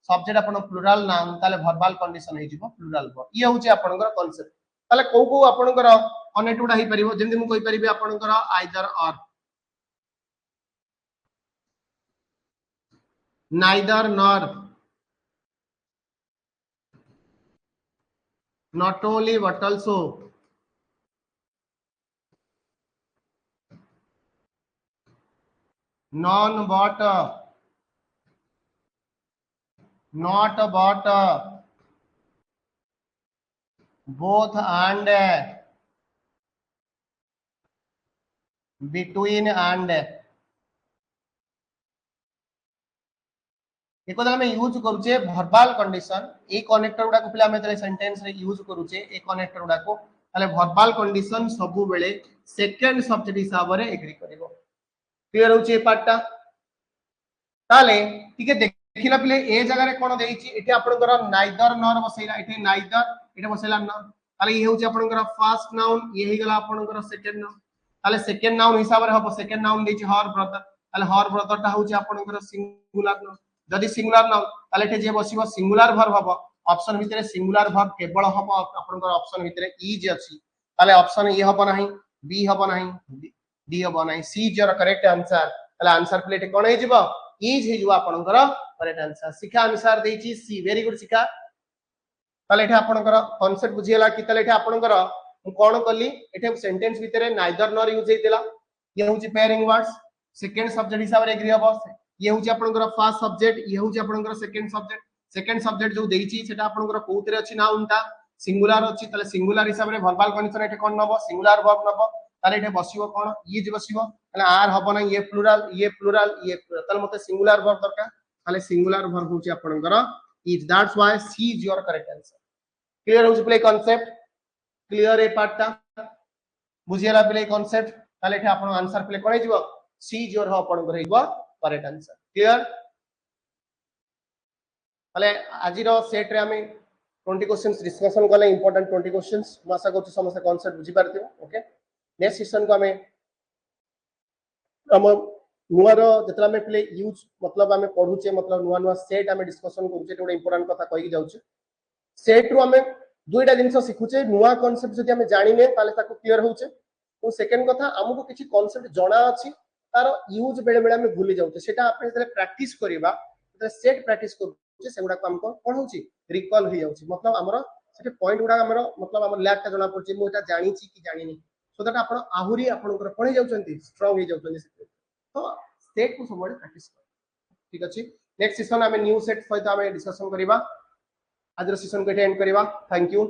सब्जेक्ट आपन प्लुरल नाउन ताले वर्बल कंडीशन हे जिवो प्लुरल वर्ब ये होची आपनकर कांसेप्ट ताले को आपनकर कनेक्ट उडा हे परिबो जेंति मु कहि परिबे आपनकर आइदर और neither nor not only but also non but not but both and between and एको दला में यूज करूचे वर्बल कंडीशन ए कनेक्टर उडा को पिला में तले सेंटेंस रे यूज करूचे ए कनेक्टर उडा को तले वर्बल कंडीशन सबु बेले सेकंड सब्जेक्ट हिसाब रे एग्री करिवो क्लियर होचे पार्टटा ताले ठीके देखिला पिले ए जगह रे कोन देइची एठी आपनकर नाइदर नॉर बसैला एठी नाइदर एठी बसैला नॉर ताले ये होचे आपनकर फर्स्ट नाउन ये हे गला आपनकर सेकंड नाउन ताले सेकंड नाउन हिसाब रे हबो सेकंड नाउन देइची हर ब्रदर ताले हर ब्रदर ता होचे आपनकर सिंगुलर नाउन जदि सिंगुलर नाउन ताले एठी जे बसिबो सिंगुलर वर्ब हबो ऑप्शन भितरे सिंगुलर वर्ब केवल हबो आपनकर ऑप्शन भितरे इज अछि ताले ऑप्शन ए हबो नाही बी हबो नाही डी हबो नाही सी इज योर करेक्ट आंसर ताले आंसर प्लेट कोन हे जिवो इज हे जो आपनकर करेक्ट आंसर शिक्षा अनुसार देची सी वेरी गुड शिक्षा ताले एठा आपनकर कांसेप्ट बुझियला कि ताले एठा आपनकर मु कोन कली एठा सेंटेंस भितरे नाइदर नॉर यूज हेतिला ये होची पेयरिंग वर्ड्स सेकंड सब्जेक्ट हिसाब रे एग्री हबो ये होची आपनकर फर्स्ट सब्जेक्ट ये होची आपनकर सेकंड सब्जेक्ट जो देची सेटा आपनकर कोउतरे अछि ना उनटा सिंगुलर अछि ताले सिंगुलर हिसाब रे वर्बल कंडीशन एठा कोन नबो सिंगुलर वर्ब नबो ताले एठा बसिबो कोन इज बसिबो ताले आर हबो ना ये प्लुरल ताले मते सिंगुलर वर्ब दरकार ताले सिंगुलर वर्ब होची आपनकर is that's why C is your correct answer clear होची प्ले कांसेप्ट क्लियर ए पार्टटा बुझियला प्ले कांसेप्ट ताले एठा आपन आंसर प्ले कोन हिजबो सी इज योर हो आपनकर हिजबो करेक्ट आंसर क्लियर ताले आजि रो सेट रे हमें 20 क्वेश्चंस डिस्कशन कले इंपोर्टेंट 20 क्वेश्चंस मैं आशा करछु समस्त कांसेप्ट बुझी पारथियो ओके नेक्स्ट सेशन को हमें हम नुआ रो जतला में प्ले यूज मतलब हमें पढुचे मतलब नुआ नुआ सेट हमें डिस्कशन करूचे एटा इंपोर्टेंट कथा कहि जाउचे सेट रो हमें दुईटा जिंस सिखुचे नुआ कांसेप्ट जदि हमें जानिने ताले ताको क्लियर होउचे और सेकंड कथा हमको किछि कांसेप्ट जणा अछि तार यूज बेले बेले हमें भूली जाउचे सेटा आपन जले प्रैक्टिस करिबा सेट प्रैक्टिस करूचे सेगुडा को हमको कोन होउची रिकॉल हो जाउची मतलब हमरो सेटे पॉइंट गुडा हमरो मतलब हमर लैक ता जणा पड़ची मु एटा जानि छी कि जानि नी सो दैट आपण आहुरी आपनकर कोन जाउचंती स्ट्रांग हो जाउचंती तो सेट को सबले प्रैक्टिस कर ठीक अछि नेक्स्ट सेशन हमें न्यू सेट सहित हमें डिस्कशन करिबा आज सेशन को एंड करिबा थैंक यू